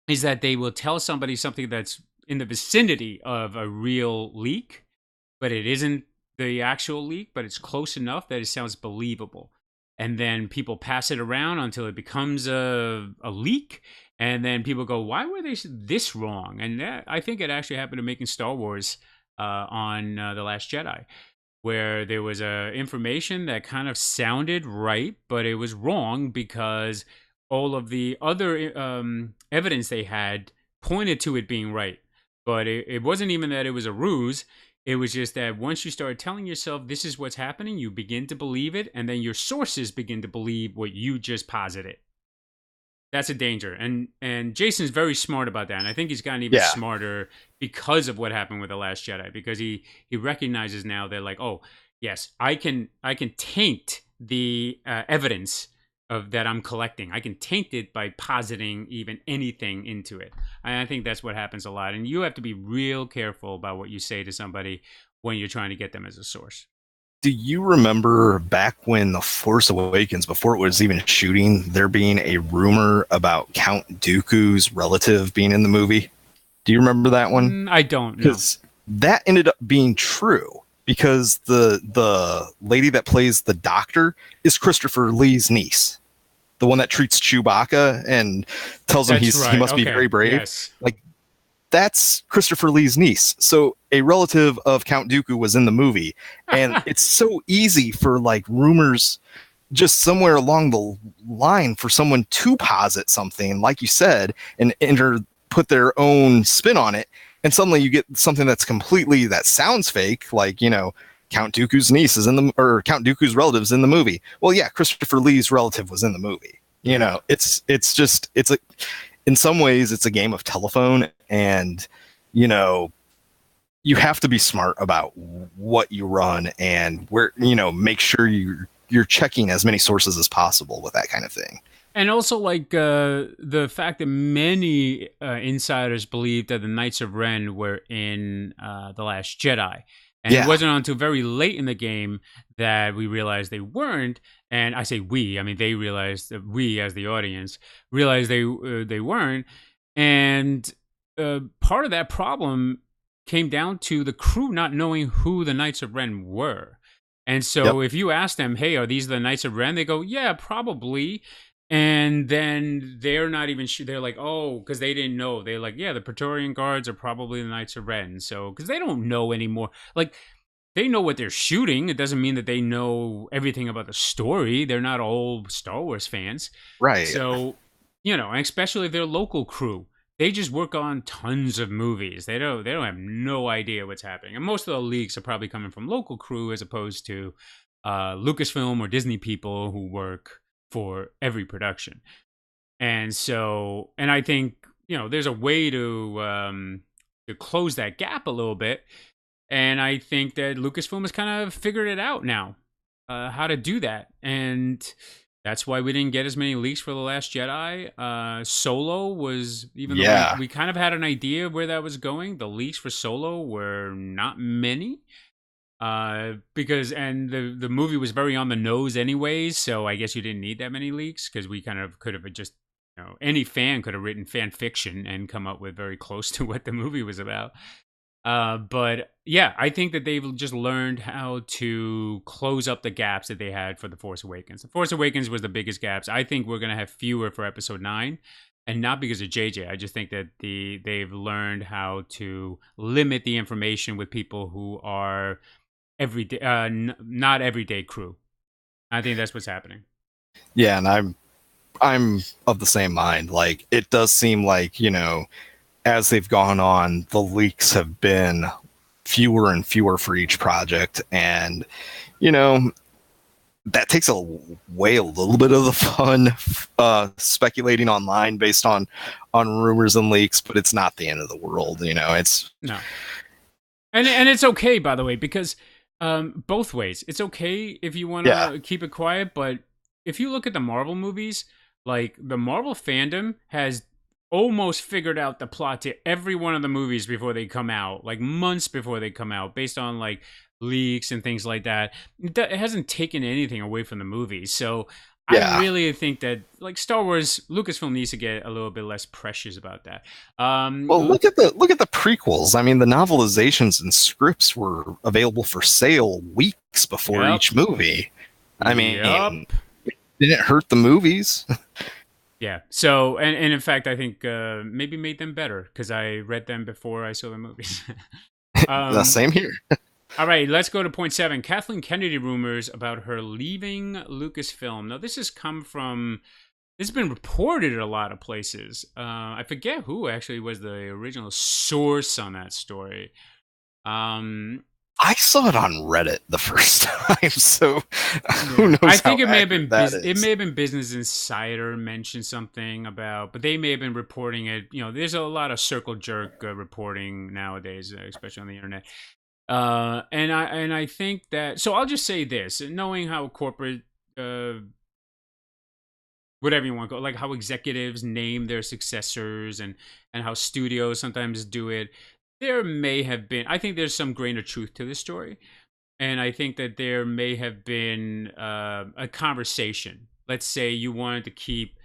is that they will tell somebody something that's in the vicinity of a real leak, but it isn't the actual leak, but it's close enough that it sounds believable. And then people pass it around until it becomes a leak. And then people go, why were they this wrong? And that, I think it actually happened to Making Star Wars on The Last Jedi, where there was information that kind of sounded right, but it was wrong because all of the other evidence they had pointed to it being right. But it wasn't even that it was a ruse. It was just that once you start telling yourself this is what's happening, you begin to believe it, and then your sources begin to believe what you just posited. That's a danger. And Jason's very smart about that. And I think he's gotten even Yeah. smarter because of what happened with The Last Jedi, because he recognizes now that, like, oh, yes, I can taint the evidence of that I'm collecting. I can taint it by positing even anything into it. And I think that's what happens a lot. And you have to be real careful about what you say to somebody when you're trying to get them as a source. Do you remember back when The Force Awakens, before it was even shooting, there being a rumor about Count Dooku's relative being in the movie? Do you remember that one? I don't know. Because that ended up being true. Because the lady that plays the Doctor is Christopher Lee's niece, the one that treats Chewbacca and tells him That's he right. must be Okay. very brave. Yes. Like, that's Christopher Lee's niece. So a relative of Count Dooku was in the movie. And it's so easy for like rumors just somewhere along the line for someone to posit something, like you said, and put their own spin on it. And suddenly you get something that's completely, that sounds fake, like, you know, Count Dooku's niece is in the, or Count Dooku's relative's in the movie. Well, yeah, Christopher Lee's relative was in the movie. You know, it's a, in some ways it's a game of telephone, and, you know, you have to be smart about what you run and where, you know, make sure you're checking as many sources as possible with that kind of thing. And also, like, the fact that many insiders believed that the Knights of Ren were in The Last Jedi. And it wasn't until very late in the game that we realized they weren't. And I say we, I mean, they realized, that we as the audience realized they weren't. And part of that problem came down to the crew not knowing who the Knights of Ren were. And so if you ask them, hey, are these the Knights of Ren? They go, yeah, probably. And then they're not even sure. They're like, oh, because they didn't know. They're like, yeah, the Praetorian Guards are probably the Knights of Ren. So, because they don't know anymore. Like, they know what they're shooting. It doesn't mean that they know everything about the story. They're not all Star Wars fans. Right. So, you know, and especially if they're local crew. They just work on tons of movies. They don't have no idea what's happening. And most of the leaks are probably coming from local crew as opposed to Lucasfilm or Disney people who work for every production. And so, and I think, you know, there's a way to close that gap a little bit. And I think that Lucasfilm has kind of figured it out now, how to do that. And that's why we didn't get as many leaks for The Last Jedi. Solo was, even though we kind of had an idea of where that was going, the leaks for Solo were not many. Because the movie was very on the nose anyways, so I guess you didn't need that many leaks, because we kind of could have just, you know, any fan could have written fan fiction and come up with very close to what the movie was about. But yeah, I think that they've just learned how to close up the gaps that they had for The Force Awakens. The Force Awakens was the biggest gaps. I think we're going to have fewer for Episode 9, and not because of JJ. I just think that they've learned how to limit the information with people who are everyday, not everyday crew. I think that's what's happening. Yeah, and I'm of the same mind. Like, it does seem like, you know, as they've gone on, the leaks have been fewer and fewer for each project, and, you know, that takes away a little bit of the fun speculating online based on rumors and leaks, but it's not the end of the world, you know. It's no, and it's okay, by the way, because both ways. It's okay if you want to keep it quiet, but if you look at the Marvel movies, like, the Marvel fandom has almost figured out the plot to every one of the movies before they come out, like months before they come out, based on like leaks and things like that. It hasn't taken anything away from the movies. So I really think that, like, Star Wars, Lucasfilm needs to get a little bit less precious about that. Well, look at the prequels. I mean, the novelizations and scripts were available for sale weeks before each movie. I mean, it didn't hurt the movies. Yeah. So, and in fact, I think maybe made them better, because I read them before I saw the movies. The same here. All right, let's go to point 7. Kathleen Kennedy rumors about her leaving Lucasfilm. Now, this has been reported at a lot of places. I forget who actually was the original source on that story. I saw it on Reddit the first time, so who knows I think how it may have accurate been that it is. may have been Business Insider mentioned something about, but they may have been reporting it. You know, there's a lot of circle jerk reporting nowadays, especially on the internet. And I think that, so I'll just say this, knowing how corporate, whatever you want to go, like how executives name their successors and how studios sometimes do it. There may have been, I think there's some grain of truth to this story. And I think that there may have been a conversation. Let's say you wanted to keep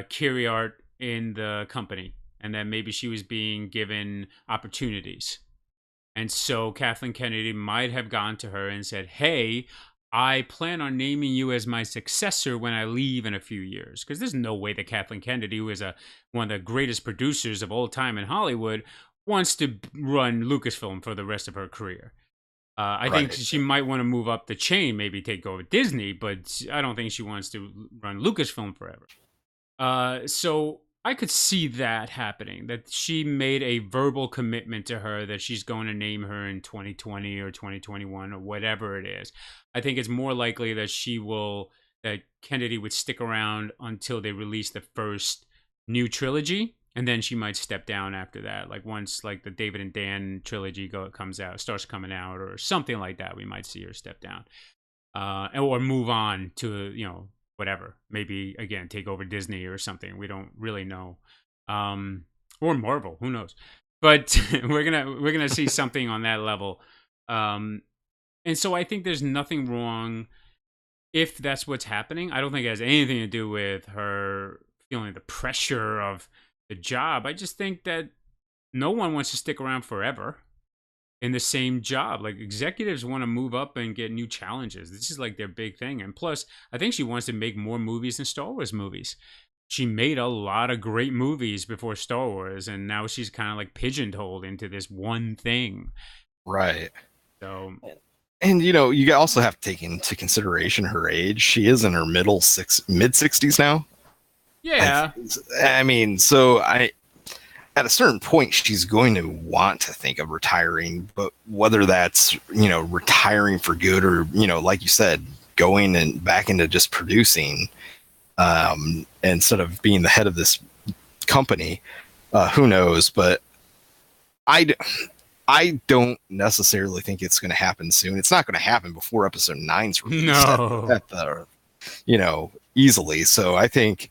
Kiri Art in the company, and then maybe she was being given opportunities. And so Kathleen Kennedy might have gone to her and said, "Hey, I plan on naming you as my successor when I leave in a few years." Because there's no way that Kathleen Kennedy, who is one of the greatest producers of all time in Hollywood, wants to run Lucasfilm for the rest of her career. I think Right. she might want to move up the chain, maybe take over Disney, but I don't think she wants to run Lucasfilm forever. So I could see that happening, that she made a verbal commitment to her that she's going to name her in 2020 or 2021 or whatever it is. I think it's more likely that that Kennedy would stick around until they release the first new trilogy, and then she might step down after that. Like once like the David and Dan trilogy starts coming out or something like that, we might see her step down. Or move on to, whatever, maybe again take over Disney or something. We don't really know, or Marvel, who knows. But we're gonna see something on that level. And so I think there's nothing wrong if that's what's happening. I don't think it has anything to do with her feeling the pressure of the job. I just think that no one wants to stick around forever in the same job. Like executives want to move up and get new challenges. This is like their big thing. And plus, I think she wants to make more movies than Star Wars movies. She made a lot of great movies before Star Wars, and now she's kind of like pigeonholed into this one thing. Right. So, And you also have to take into consideration her age. She is in her mid 60s now. yeah. I mean, so at a certain point she's going to want to think of retiring, but whether that's retiring for good or like you said, going and back into just producing instead of being the head of this company, who knows. But I don't necessarily think it's going to happen soon. It's not going to happen before episode 9's released. No. At the easily. So I think,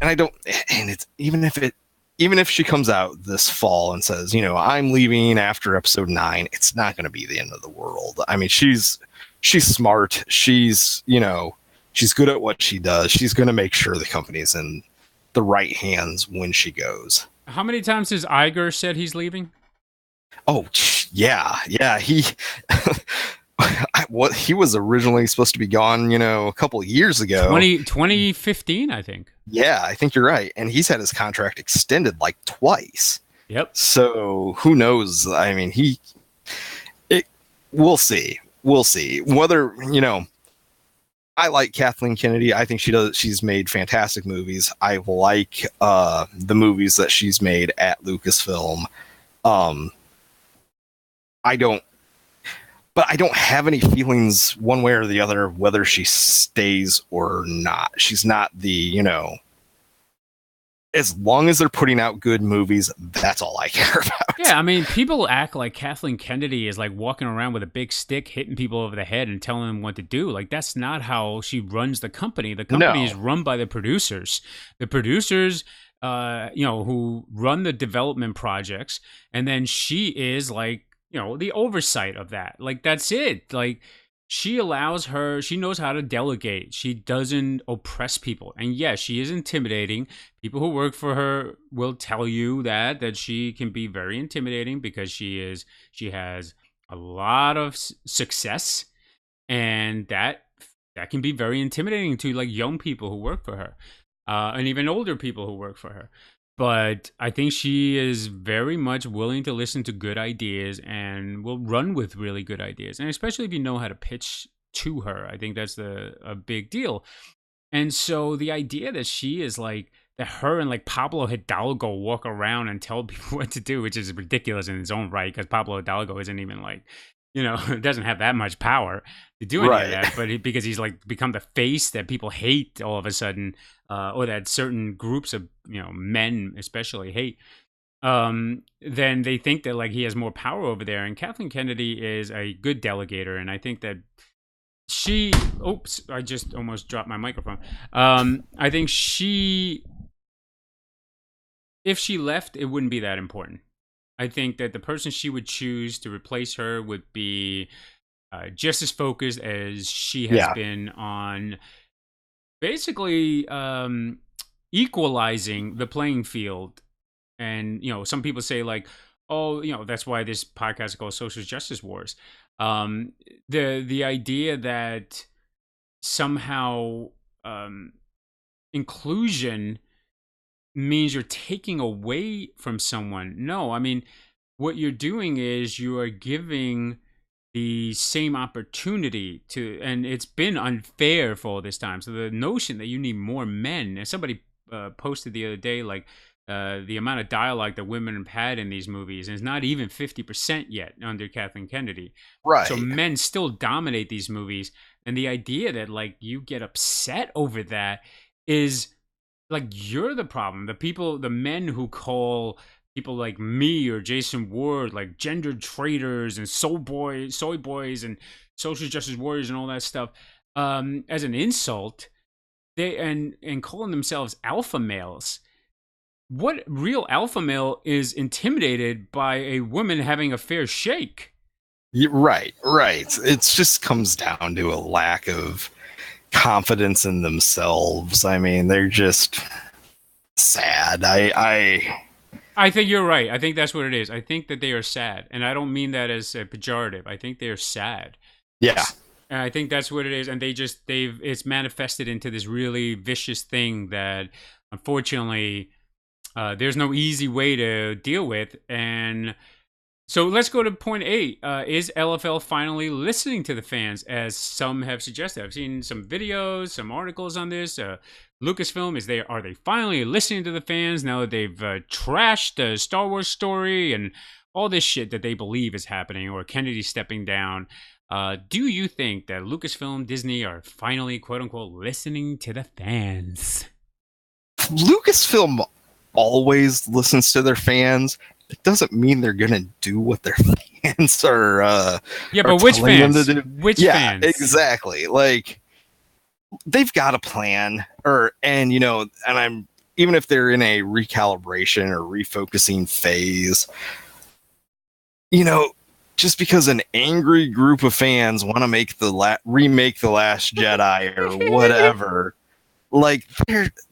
and I don't, and it's even if she comes out this fall and says, I'm leaving after episode 9, it's not going to be the end of the world. I mean, she's smart. She's good at what she does. She's going to make sure the company's in the right hands when she goes. How many times has Iger said he's leaving? Oh, yeah. He he was originally supposed to be gone, a couple of years ago. 2015, I think. Yeah, I think you're right. And he's had his contract extended like twice. Yep. So who knows? I mean, we'll see. We'll see whether, I like Kathleen Kennedy. I think she's made fantastic movies. I like the movies that she's made at Lucasfilm. I don't have any feelings one way or the other whether she stays or not. She's not as long as they're putting out good movies, that's all I care about. Yeah, I mean, people act like Kathleen Kennedy is like walking around with a big stick, hitting people over the head and telling them what to do. Like, that's not how she runs the company. The company is run by the producers. The producers, who run the development projects, and then she is like, the oversight of that. Like, that's it. Like, she knows how to delegate. She doesn't oppress people. And yes, she is intimidating. People who work for her will tell you that she can be very intimidating because she has a lot of success, and that can be very intimidating to like young people who work for her, and even older people who work for her. But I think she is very much willing to listen to good ideas and will run with really good ideas. And especially if you know how to pitch to her, I think that's a big deal. And so the idea that she is like, that her and like Pablo Hidalgo walk around and tell people what to do, which is ridiculous in its own right, because Pablo Hidalgo isn't even like doesn't have that much power to do any of that, but because he's like become the face that people hate all of a sudden, or that certain groups of men especially hate. Then they think that like he has more power over there. And Kathleen Kennedy is a good delegator, and I think that oops, I just almost dropped my microphone. I think if she left, it wouldn't be that important. I think that the person she would choose to replace her would be just as focused as she has been on basically equalizing the playing field. And, some people say like, oh, that's why this podcast is called Social Justice Wars. The idea that somehow inclusion means you're taking away from someone. No, I mean, what you're doing is you are giving the same opportunity to, and it's been unfair for all this time. So the notion that you need more men, and somebody posted the other day, like the amount of dialogue that women have had in these movies is not even 50% yet under Kathleen Kennedy. Right. So men still dominate these movies. And the idea that like you get upset over that is like you're the problem. The men who call people like me or Jason Ward like gendered traitors and soy boys and social justice warriors and all that stuff as an insult, they and calling themselves alpha males. What real alpha male is intimidated by a woman having a fair shake? Right. It just comes down to a lack of confidence in themselves. I mean, they're just sad. I think you're right. I think that's what it is. I think that they are sad, and I don't mean that as a pejorative. I think they are sad. Yeah. And I think that's what it is. And it's manifested into this really vicious thing that, unfortunately, there's no easy way to deal with. And so let's go to point 8. Is LFL finally listening to the fans, as some have suggested? I've seen some videos, some articles on this. Lucasfilm, are they finally listening to the fans now that they've trashed the Star Wars story and all this shit that they believe is happening, or Kennedy stepping down? Do you think that Lucasfilm, Disney are finally, quote unquote, listening to the fans? Lucasfilm always listens to their fans. It doesn't mean they're gonna do what their fans are. But which fans? Which fans? Exactly. Like they've got a plan, and I'm even if they're in a recalibration or refocusing phase, just because an angry group of fans want to make remake the Last Jedi or whatever, like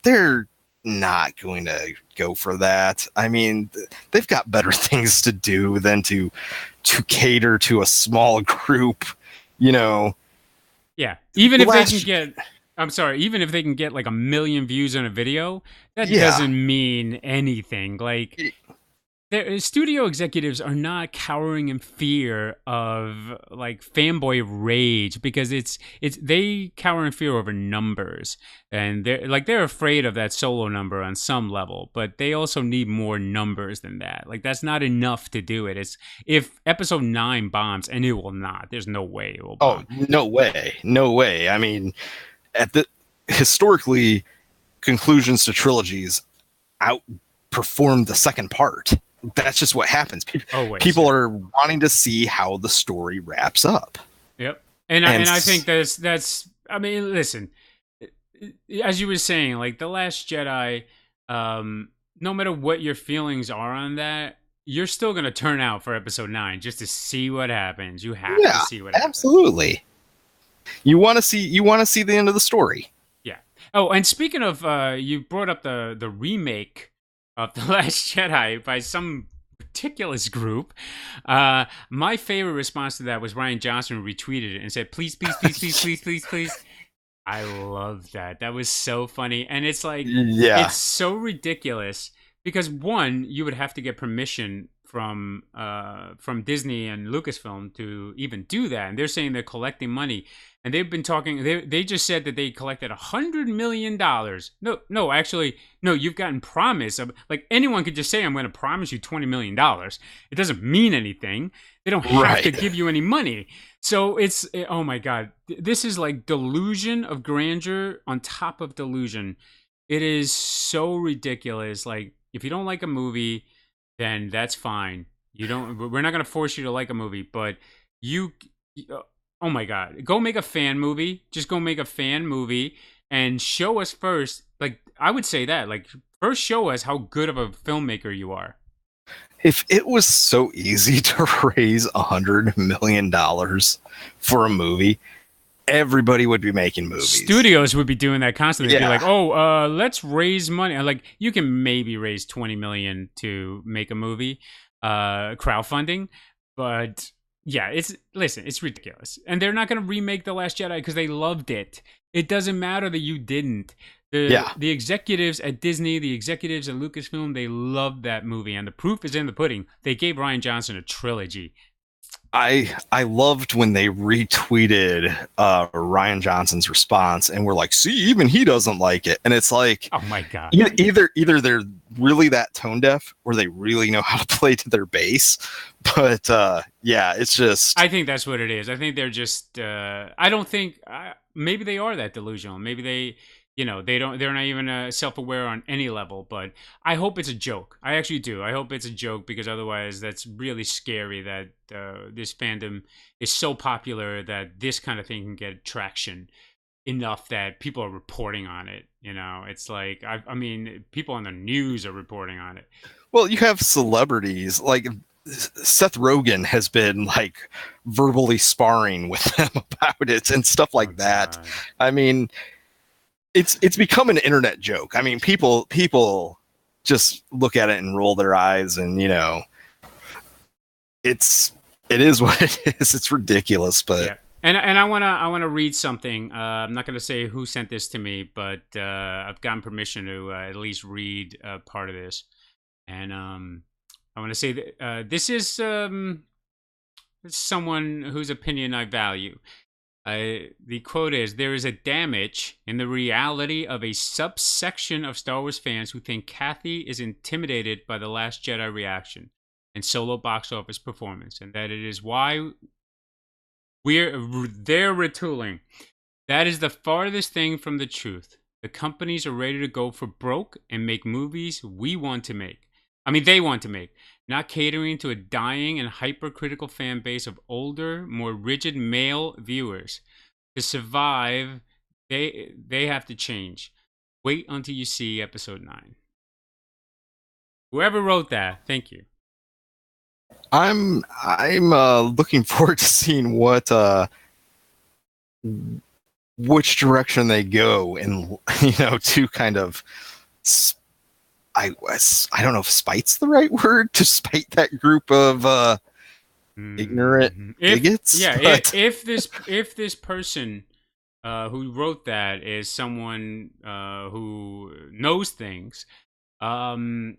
they're not going to go for that. I mean, they've got better things to do than to cater to a small group, Yeah. Even if they can get like 1 million views on a video, that doesn't mean anything. Like studio executives are not cowering in fear of like fanboy rage, because they cower in fear over numbers, and they're afraid of that solo number on some level, but they also need more numbers than that. Like that's not enough to do it. It's if episode 9 bombs, and it will not. There's no way it will bomb. Oh, no way. I mean, historically, conclusions to trilogies outperform the second part. That's just what happens. People are wanting to see how the story wraps up. Yep. And I think that's I mean, listen, as you were saying, like The Last Jedi, no matter what your feelings are on that, you're still going to turn out for episode 9 just to see what happens. You have to see what happens. Absolutely. You want to see the end of the story. Yeah. Oh, and speaking of, you brought up the remake of The Last Jedi by some ridiculous group. My favorite response to that was Rian Johnson retweeted it and said, please. I love that. That was so funny. And it's like, it's so ridiculous because one, you would have to get permission from Disney and Lucasfilm to even do that, and they're saying they're collecting money, and they've been talking. They just said that they collected $100 million. No, actually, no. You've gotten promise of, like, anyone could just say, "I'm going to promise you $20 million." It doesn't mean anything. They don't have to give you any money. So oh my God, this is like delusion of grandeur on top of delusion. It is so ridiculous. Like, if you don't like a movie, then that's fine. We're not going to force you to like a movie, but oh my God, go make a fan movie. Just go make a fan movie and show us first. Like, I would say that, like, first show us how good of a filmmaker you are. If it was so easy to raise $100 million for a movie, everybody would be making movies. Studios would be doing that constantly. They'd be like, "Oh, let's raise money." Like, you can maybe raise $20 million to make a movie, crowdfunding, but yeah, it's ridiculous. And they're not going to remake The Last Jedi because they loved it. It doesn't matter that you didn't. The executives at Disney, the executives at Lucasfilm, they loved that movie, and the proof is in the pudding. They gave Rian Johnson a trilogy. I loved when they retweeted Rian Johnson's response and were like, "See, even he doesn't like it." And it's like, oh my God, either they're really that tone deaf, or they really know how to play to their base. But yeah, it's just, I think that's what it is. I think they're just I don't think maybe they are that delusional. Maybe they, they're not even self-aware on any level. But I hope it's a joke. I actually do. I hope it's a joke, because otherwise that's really scary that this fandom is so popular that this kind of thing can get traction enough that people are reporting on it. It's like, I mean, people on the news are reporting on it. Well, you have celebrities like Seth Rogen has been like verbally sparring with them about it and stuff like that. God. I mean, it's become an internet joke. I mean, people just look at it and roll their eyes, and it is what it is. It's ridiculous, but yeah. And I wanna read something. I'm not gonna say who sent this to me, but I've gotten permission to at least read part of this. And I want to say that this is someone whose opinion I value. The quote is, "There is a damage in the reality of a subsection of Star Wars fans who think Kathy is intimidated by the Last Jedi reaction and solo box office performance, and that it is why they're retooling. That is the farthest thing from the truth. The companies are ready to go for broke and make movies we want to make. I mean, they want to make, not catering to a dying and hypercritical fan base of older, more rigid male viewers. To survive, they have to change. Wait until you see episode 9. Whoever wrote that, thank you. I'm looking forward to seeing which direction they go, and to kind of, I don't know if spite's the right word, to spite that group of ignorant bigots. If this person who wrote that is someone who knows things, to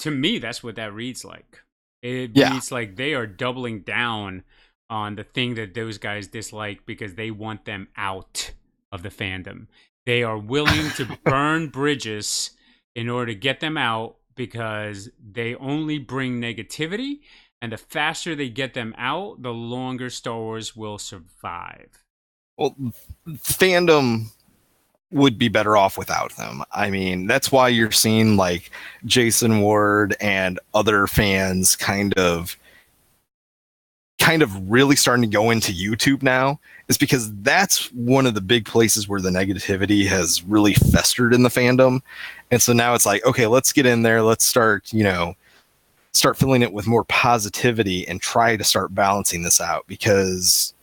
me that's what that reads like. It reads like they are doubling down on the thing that those guys dislike because they want them out of the fandom. They are willing to burn bridges in order to get them out because they only bring negativity, and the faster they get them out, the longer Star Wars will survive. Well, fandom would be better off without them. I mean, that's why you're seeing like Jason Ward and other fans kind of really starting to go into YouTube now, is because that's one of the big places where the negativity has really festered in the fandom. And so now it's like, okay, let's get in there. Let's start filling it with more positivity and try to start balancing this out, because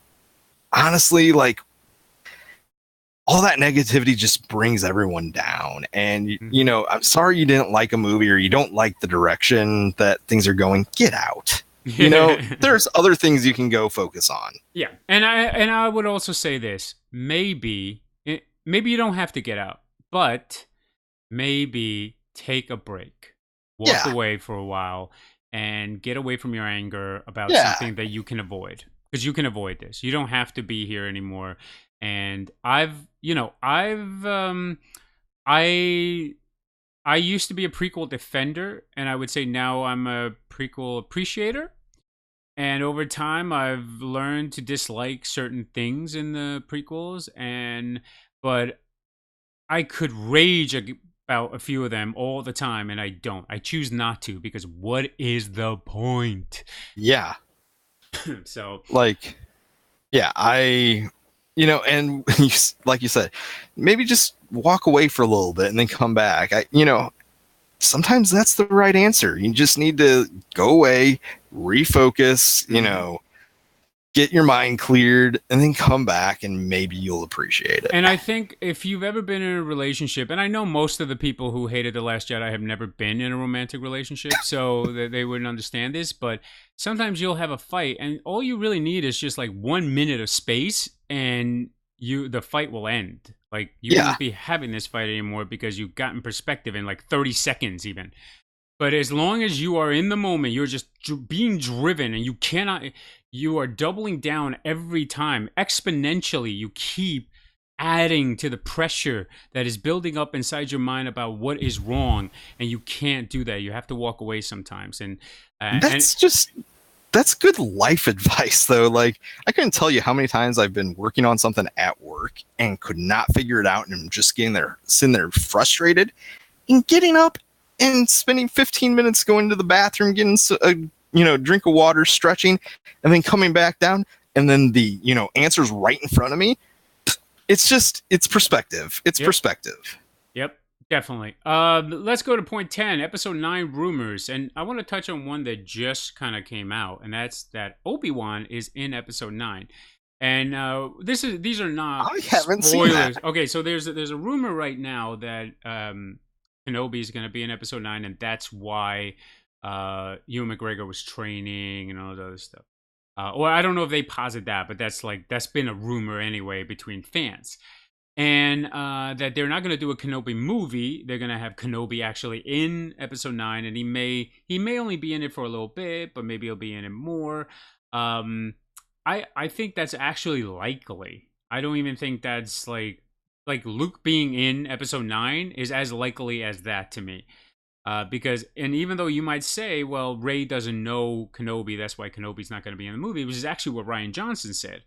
honestly, like, all that negativity just brings everyone down. And, I'm sorry you didn't like a movie or you don't like the direction that things are going. Get out. There's other things you can go focus on. Yeah. And I would also say this. Maybe you don't have to get out, but maybe take a break. Walk away for a while and get away from your anger about Yeah. something that you can avoid, because you can avoid this. You don't have to be here anymore. And I used to be a prequel defender, and I would say now I'm a prequel appreciator. And over time, I've learned to dislike certain things in the prequels, but I could rage about a few of them all the time, and I don't. I choose not to, because what is the point? Yeah. So, Like, yeah, and like you said, maybe just walk away for a little bit and then come back. Sometimes that's the right answer. You just need to go away, refocus, get your mind cleared, and then come back, and maybe you'll appreciate it. and I think if you've ever been in a relationship, and I know most of the people who hated The Last Jedi have never been in a romantic relationship, so they wouldn't understand this, but sometimes you'll have a fight, and all you really need is just like 1 minute of space, and the fight will end. Like, you won't be having this fight anymore because you've gotten perspective in like 30 seconds even. But as long as you are in the moment, you're just being driven, and you are doubling down every time. Exponentially, you keep adding to the pressure that is building up inside your mind about what is wrong, and you can't do that. You have to walk away sometimes. And that's good life advice, though. Like, I couldn't tell you how many times I've been working on something at work and could not figure it out, and I'm just sitting there frustrated, and getting up and spending 15 minutes going to the bathroom, getting a drink of water, stretching, and then coming back down, and then the answer's right in front of me. It's perspective. It's perspective. Yep. Definitely. Let's go to point 10, episode 9 rumors. And I want to touch on one that just kind of came out, and that's that Obi-Wan is in episode 9. And these are not I haven't spoilers. seen that. Okay, so there's a rumor right now that Kenobi is going to be in episode 9, and that's why Ewan McGregor was training and all that other stuff. Or I don't know if they posit that, but that's been a rumor anyway between fans. And that they're not going to do a Kenobi movie. They're going to have Kenobi actually in episode 9, and he may only be in it for a little bit, but maybe he'll be in it more. I think that's actually likely. I don't even think that's like Luke being in episode 9 is as likely as that to me. Because even though you might say, well, Rey doesn't know Kenobi, that's why Kenobi's not going to be in the movie, which is actually what Rian Johnson said.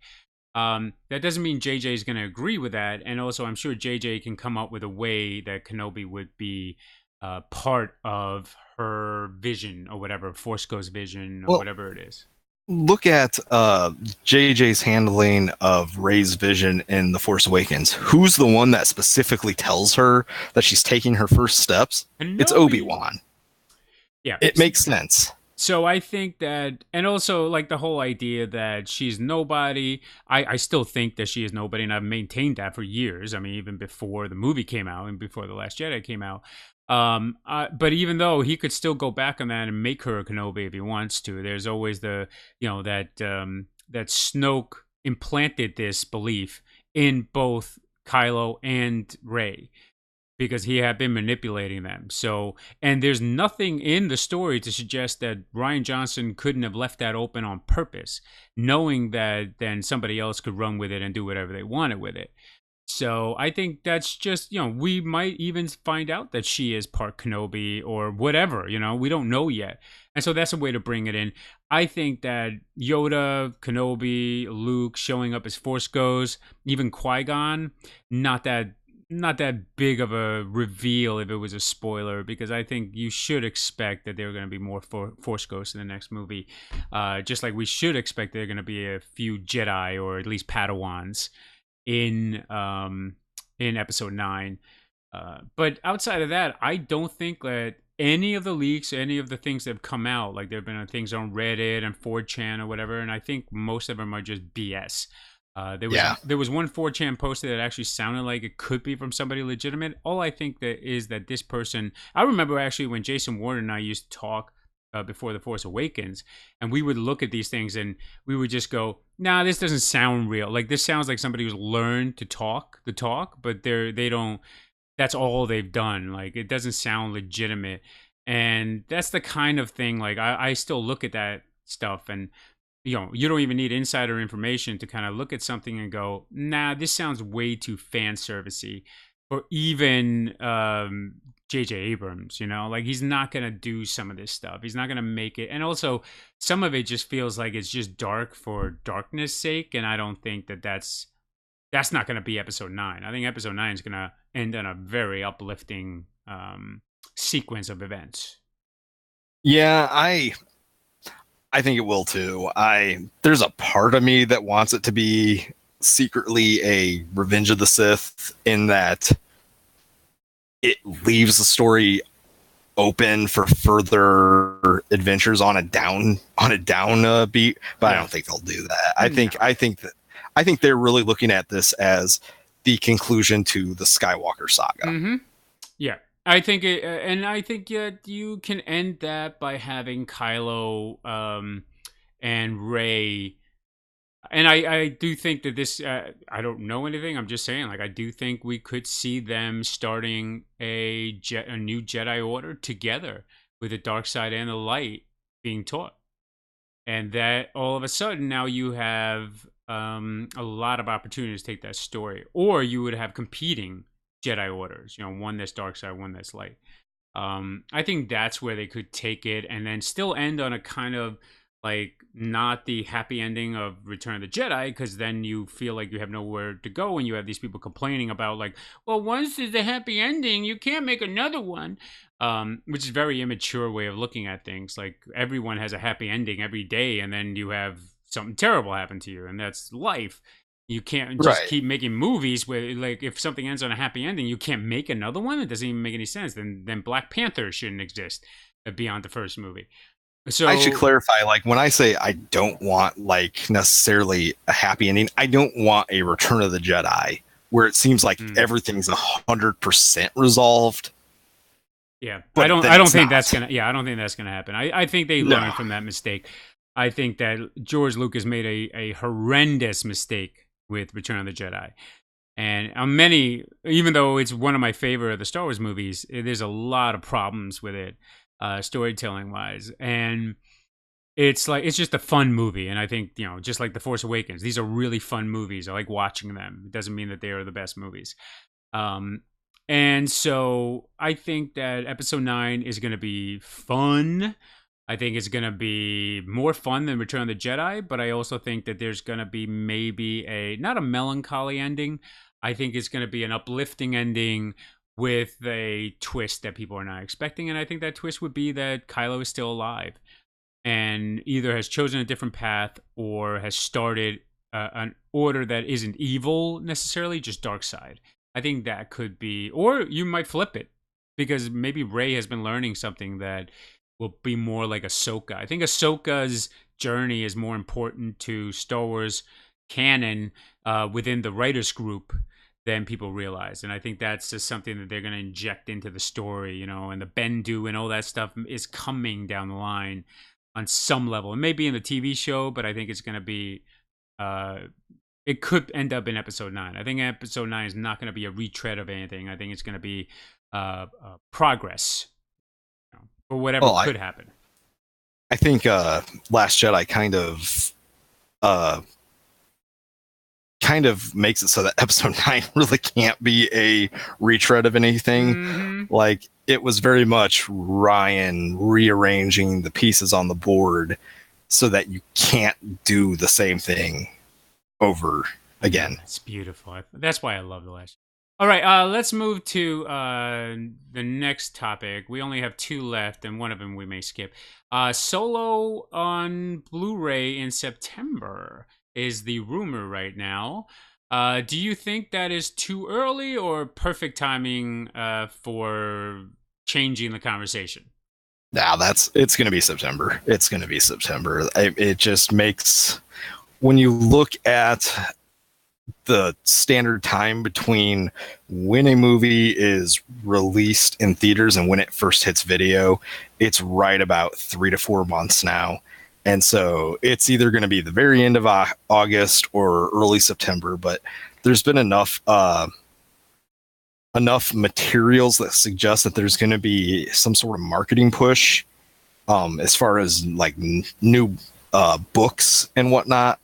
That doesn't mean JJ is going to agree with that, and also I'm sure JJ can come up with a way that Kenobi would be part of her vision or whatever, Force Ghost vision or whatever it is. Look at JJ's handling of Rey's vision in The Force Awakens. Who's the one that specifically tells her that she's taking her first steps? Kenobi. It's Obi-Wan. Yeah, it makes sense. So I think that, and also like the whole idea that she's nobody, I still think that she is nobody, and I've maintained that for years. I mean, even before the movie came out and before The Last Jedi came out. But even though he could still go back on that and make her a Kenobi if he wants to, there's always that Snoke implanted this belief in both Kylo and Rey, because he had been manipulating them. So, and there's nothing in the story to suggest that Rian Johnson couldn't have left that open on purpose, knowing that then somebody else could run with it and do whatever they wanted with it. So I think that's just, we might even find out that she is part Kenobi or whatever, we don't know yet. And so that's a way to bring it in. I think that Yoda, Kenobi, Luke showing up as Force Ghosts, even Qui-Gon, not that big of a reveal if it was a spoiler, because I think you should expect that there are going to be more Force Ghosts in the next movie. Just like we should expect there are going to be a few Jedi or at least Padawans in episode 9. But outside of that, I don't think that any of the leaks, any of the things that have come out, like there have been things on Reddit and 4chan or whatever, and I think most of them are just BS. There was one 4chan posted that actually sounded like it could be from somebody legitimate. All I think that is that this person, I remember actually when Jason Ward and I used to talk before The Force Awakens, and we would look at these things and we would just go, nah, this doesn't sound real. Like, this sounds like somebody who's learned to talk the talk, but they don't, that's all they've done. Like, it doesn't sound legitimate. And that's the kind of thing, like, I still look at that stuff, and you don't even need insider information to kind of look at something and go, nah, this sounds way too fan servicey. Or even J.J. Abrams, like, he's not going to do some of this stuff. He's not going to make it. And also, some of it just feels like it's just dark for darkness sake. And I don't think that's not going to be episode 9. I think episode 9 is going to end on a very uplifting sequence of events. Yeah, I think it will too. There's a part of me that wants it to be secretly a Revenge of the Sith, in that it leaves the story open for further adventures on a down beat, but I don't think they'll do that. I think they're really looking at this as the conclusion to the Skywalker saga. Mm-hmm. Yeah. I think you can end that by having Kylo and Rey. And I do think that this, I don't know anything. I'm just saying, like, I do think we could see them starting a new Jedi Order together, with the dark side and the light being taught. And that all of a sudden now you have a lot of opportunities to take that story. Or you would have competing Jedi Orders, one that's dark side, one that's light. I think that's where they could take it, and then still end on a kind of, like, not the happy ending of Return of the Jedi, because then you feel like you have nowhere to go, and you have these people complaining about, like, well, once there's a happy ending, you can't make another one, which is a very immature way of looking at things. Like, everyone has a happy ending every day, and then you have something terrible happen to you, and that's life. You can't just keep making movies where, like, if something ends on a happy ending, you can't make another one. It doesn't even make any sense. Then Black Panther shouldn't exist beyond the first movie. So I should clarify, like, when I say I don't want, like, necessarily a happy ending, I don't want a Return of the Jedi where it seems like everything's 100% resolved. Yeah, I don't think that's gonna happen. I think they learned from that mistake. I think that George Lucas made a horrendous mistake with Return of the Jedi. And on many, even though it's one of my favorite of the Star Wars movies, there's a lot of problems with it, storytelling wise. And it's just a fun movie. And I think, just like The Force Awakens, these are really fun movies. I like watching them. It doesn't mean that they are the best movies. And so I think that episode 9 is going to be fun. I think it's going to be more fun than Return of the Jedi, but I also think that there's going to be maybe not a melancholy ending. I think it's going to be an uplifting ending with a twist that people are not expecting. And I think that twist would be that Kylo is still alive and either has chosen a different path or has started an order that isn't evil necessarily, just dark side. I think that could be, or you might flip it, because maybe Rey has been learning something that will be more like Ahsoka. I think Ahsoka's journey is more important to Star Wars canon within the writers group than people realize. And I think that's just something that they're going to inject into the story, and the Bendu and all that stuff is coming down the line on some level. It may be in the TV show, but I think it's going to be, it could end up in episode 9. I think episode 9 is not going to be a retread of anything. I think it's going to be progress. Or whatever could happen. I think Last Jedi kind of makes it so that episode 9 really can't be a retread of anything. Mm-hmm. Like, it was very much Rian rearranging the pieces on the board so that you can't do the same thing over again. It's beautiful. That's why I love The Last Jedi. All right, let's move to the next topic. We only have 2 left, and one of them we may skip. Solo on Blu-ray in September is the rumor right now. Do you think that is too early or perfect timing for changing the conversation? Nah, it's going to be September. It's going to be September. It just makes, when you look at the standard time between when a movie is released in theaters and when it first hits video, it's right about 3 to 4 months now. And so it's either going to be the very end of August or early September, but there's been enough enough materials that suggest that there's going to be some sort of marketing push, as far as like new books and whatnot,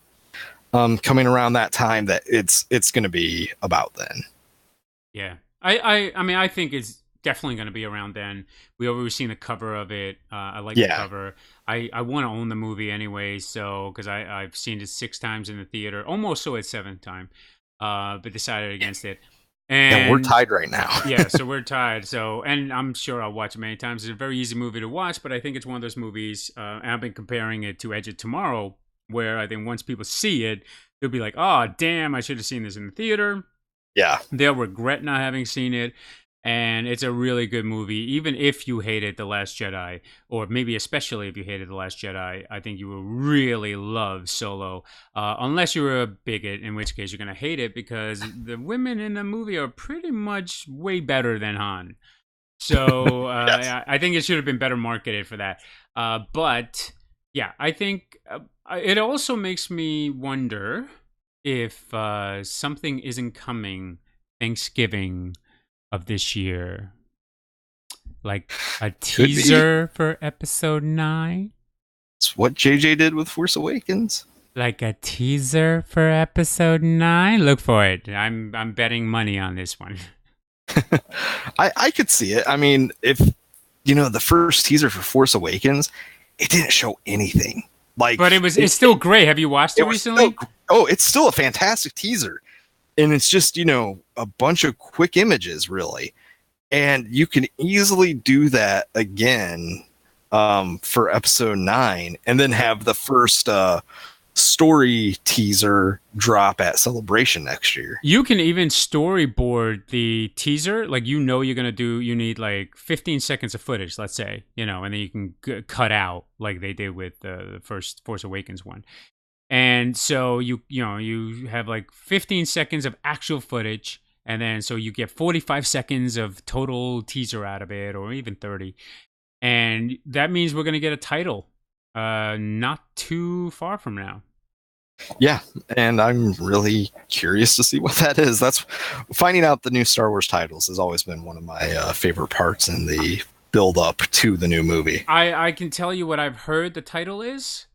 coming around that time, that it's going to be about then. Yeah. I mean, I think it's definitely going to be around then. We already seen the cover of it. I like the cover. I want to own the movie anyway, so because I've seen it 6 times in the theater, almost saw it 7th time, but decided against it. And we're tied right now. Yeah, so we're tied. So, and I'm sure I'll watch it many times. It's a very easy movie to watch, but I think it's one of those movies, and I've been comparing it to Edge of Tomorrow, where I think once people see it, they'll be like, oh, damn, I should have seen this in the theater. Yeah. They'll regret not having seen it. And it's a really good movie. Even if you hated The Last Jedi, or maybe especially if you hated The Last Jedi, I think you will really love Solo. Unless you're a bigot, in which case you're going to hate it because the women in the movie are pretty much way better than Han. So yes. I think it should have been better marketed for that. But yeah, I think it also makes me wonder if something isn't coming Thanksgiving of this year, like a teaser for episode 9. It's what JJ did with Force Awakens. Like a teaser for episode 9. Look for it. I'm betting money on this one. I could see it. I mean, if the first teaser for Force Awakens, it didn't show anything. Like, but it's still great. Have you watched it recently? It's still a fantastic teaser. And it's just, a bunch of quick images, really. And you can easily do that again for episode 9, and then have the first story teaser drop at Celebration next year. You can even storyboard the teaser. Like, you need like 15 seconds of footage, let's say, and then you can cut out like they did with the first Force Awakens one. And so you have like 15 seconds of actual footage, and then so you get 45 seconds of total teaser out of it, or even 30. And that means we're going to get a title not too far from now. Yeah, and I'm really curious to see what that is. That's finding out the new Star Wars titles has always been one of my favorite parts in the build up to the new movie. I can tell you what I've heard the title is.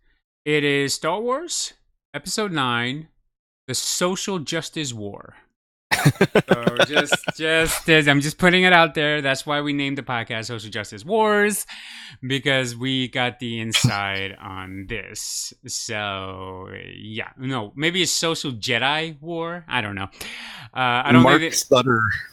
It is Star Wars Episode 9, The Social Justice War. So I'm just putting it out there. That's why we named the podcast Social Justice Wars, because we got the inside on this. So yeah, no, maybe it's Social Jedi War. I don't know. I don't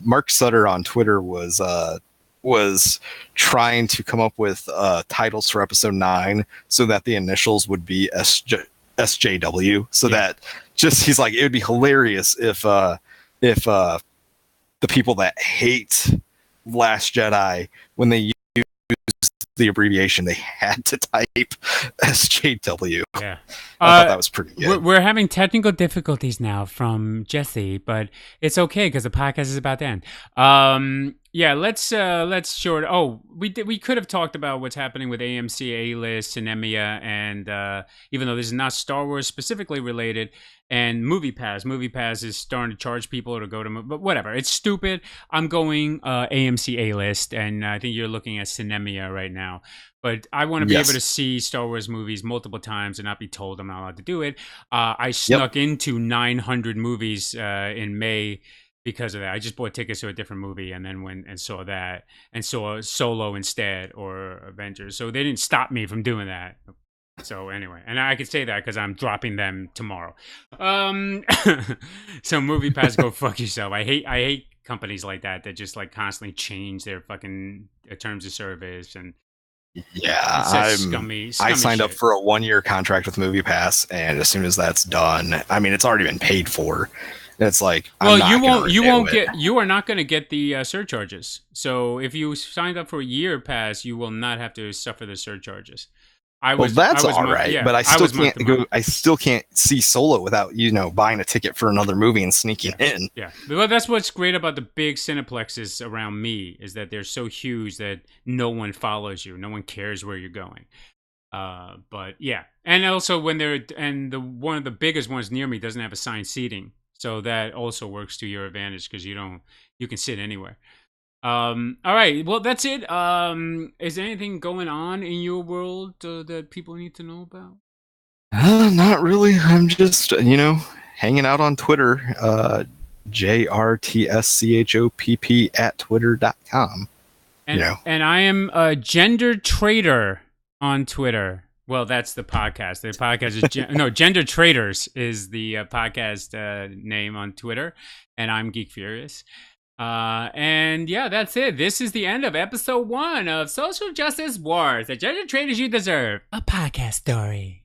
Mark Sutter on Twitter was trying to come up with titles for episode 9 so that the initials would be SJW, so that he's like, it would be hilarious if the people that hate Last Jedi, when they use the abbreviation, they had to type SJW. Yeah. I thought that was pretty good. We're having technical difficulties now from Jesse, but it's okay because the podcast is about to end. Yeah, let's short. Oh, we could have talked about what's happening with AMC A-List, Cinemia, and even though this is not Star Wars specifically related, and MoviePass. MoviePass is starting to charge people to go to, but whatever. It's stupid. I'm going AMC A-List, and I think you're looking at Cinemia right now. But I want to be able to see Star Wars movies multiple times and not be told I'm not allowed to do it. I snuck into 900 movies in May because of that. I just bought tickets to a different movie and then went and saw that and saw Solo instead, or Avengers. So they didn't stop me from doing that. So anyway, and I could say that because I'm dropping them tomorrow. So MoviePass, go fuck yourself. I hate companies like that just like constantly change their fucking terms of service. And yeah, scummy I signed shit. up for a 1-year contract with MoviePass, and as soon as that's done, I mean, it's already been paid for. It's like, you are not going to get the surcharges. So if you signed up for a year pass, you will not have to suffer the surcharges. That's all right, but I still can't see Solo without buying a ticket for another movie and sneaking in. Yeah, well, that's what's great about the big cineplexes around me, is that they're so huge that no one follows you, no one cares where you're going. But yeah, and also when one of the biggest ones near me doesn't have assigned seating, So that also works to your advantage because you can sit anywhere. All right. Well, that's it. Is there anything going on in your world that people need to know about? Not really. I'm just, hanging out on Twitter. JRTSCHOPP at twitter.com. And I am a gender traitor on Twitter. Well, that's the podcast. The podcast is Gender Traitors is the podcast name on Twitter, and I'm Geek Furious. And yeah, that's it. This is the end of episode 1 of Social Justice Wars: The Gender Traitors You Deserve, a podcast story.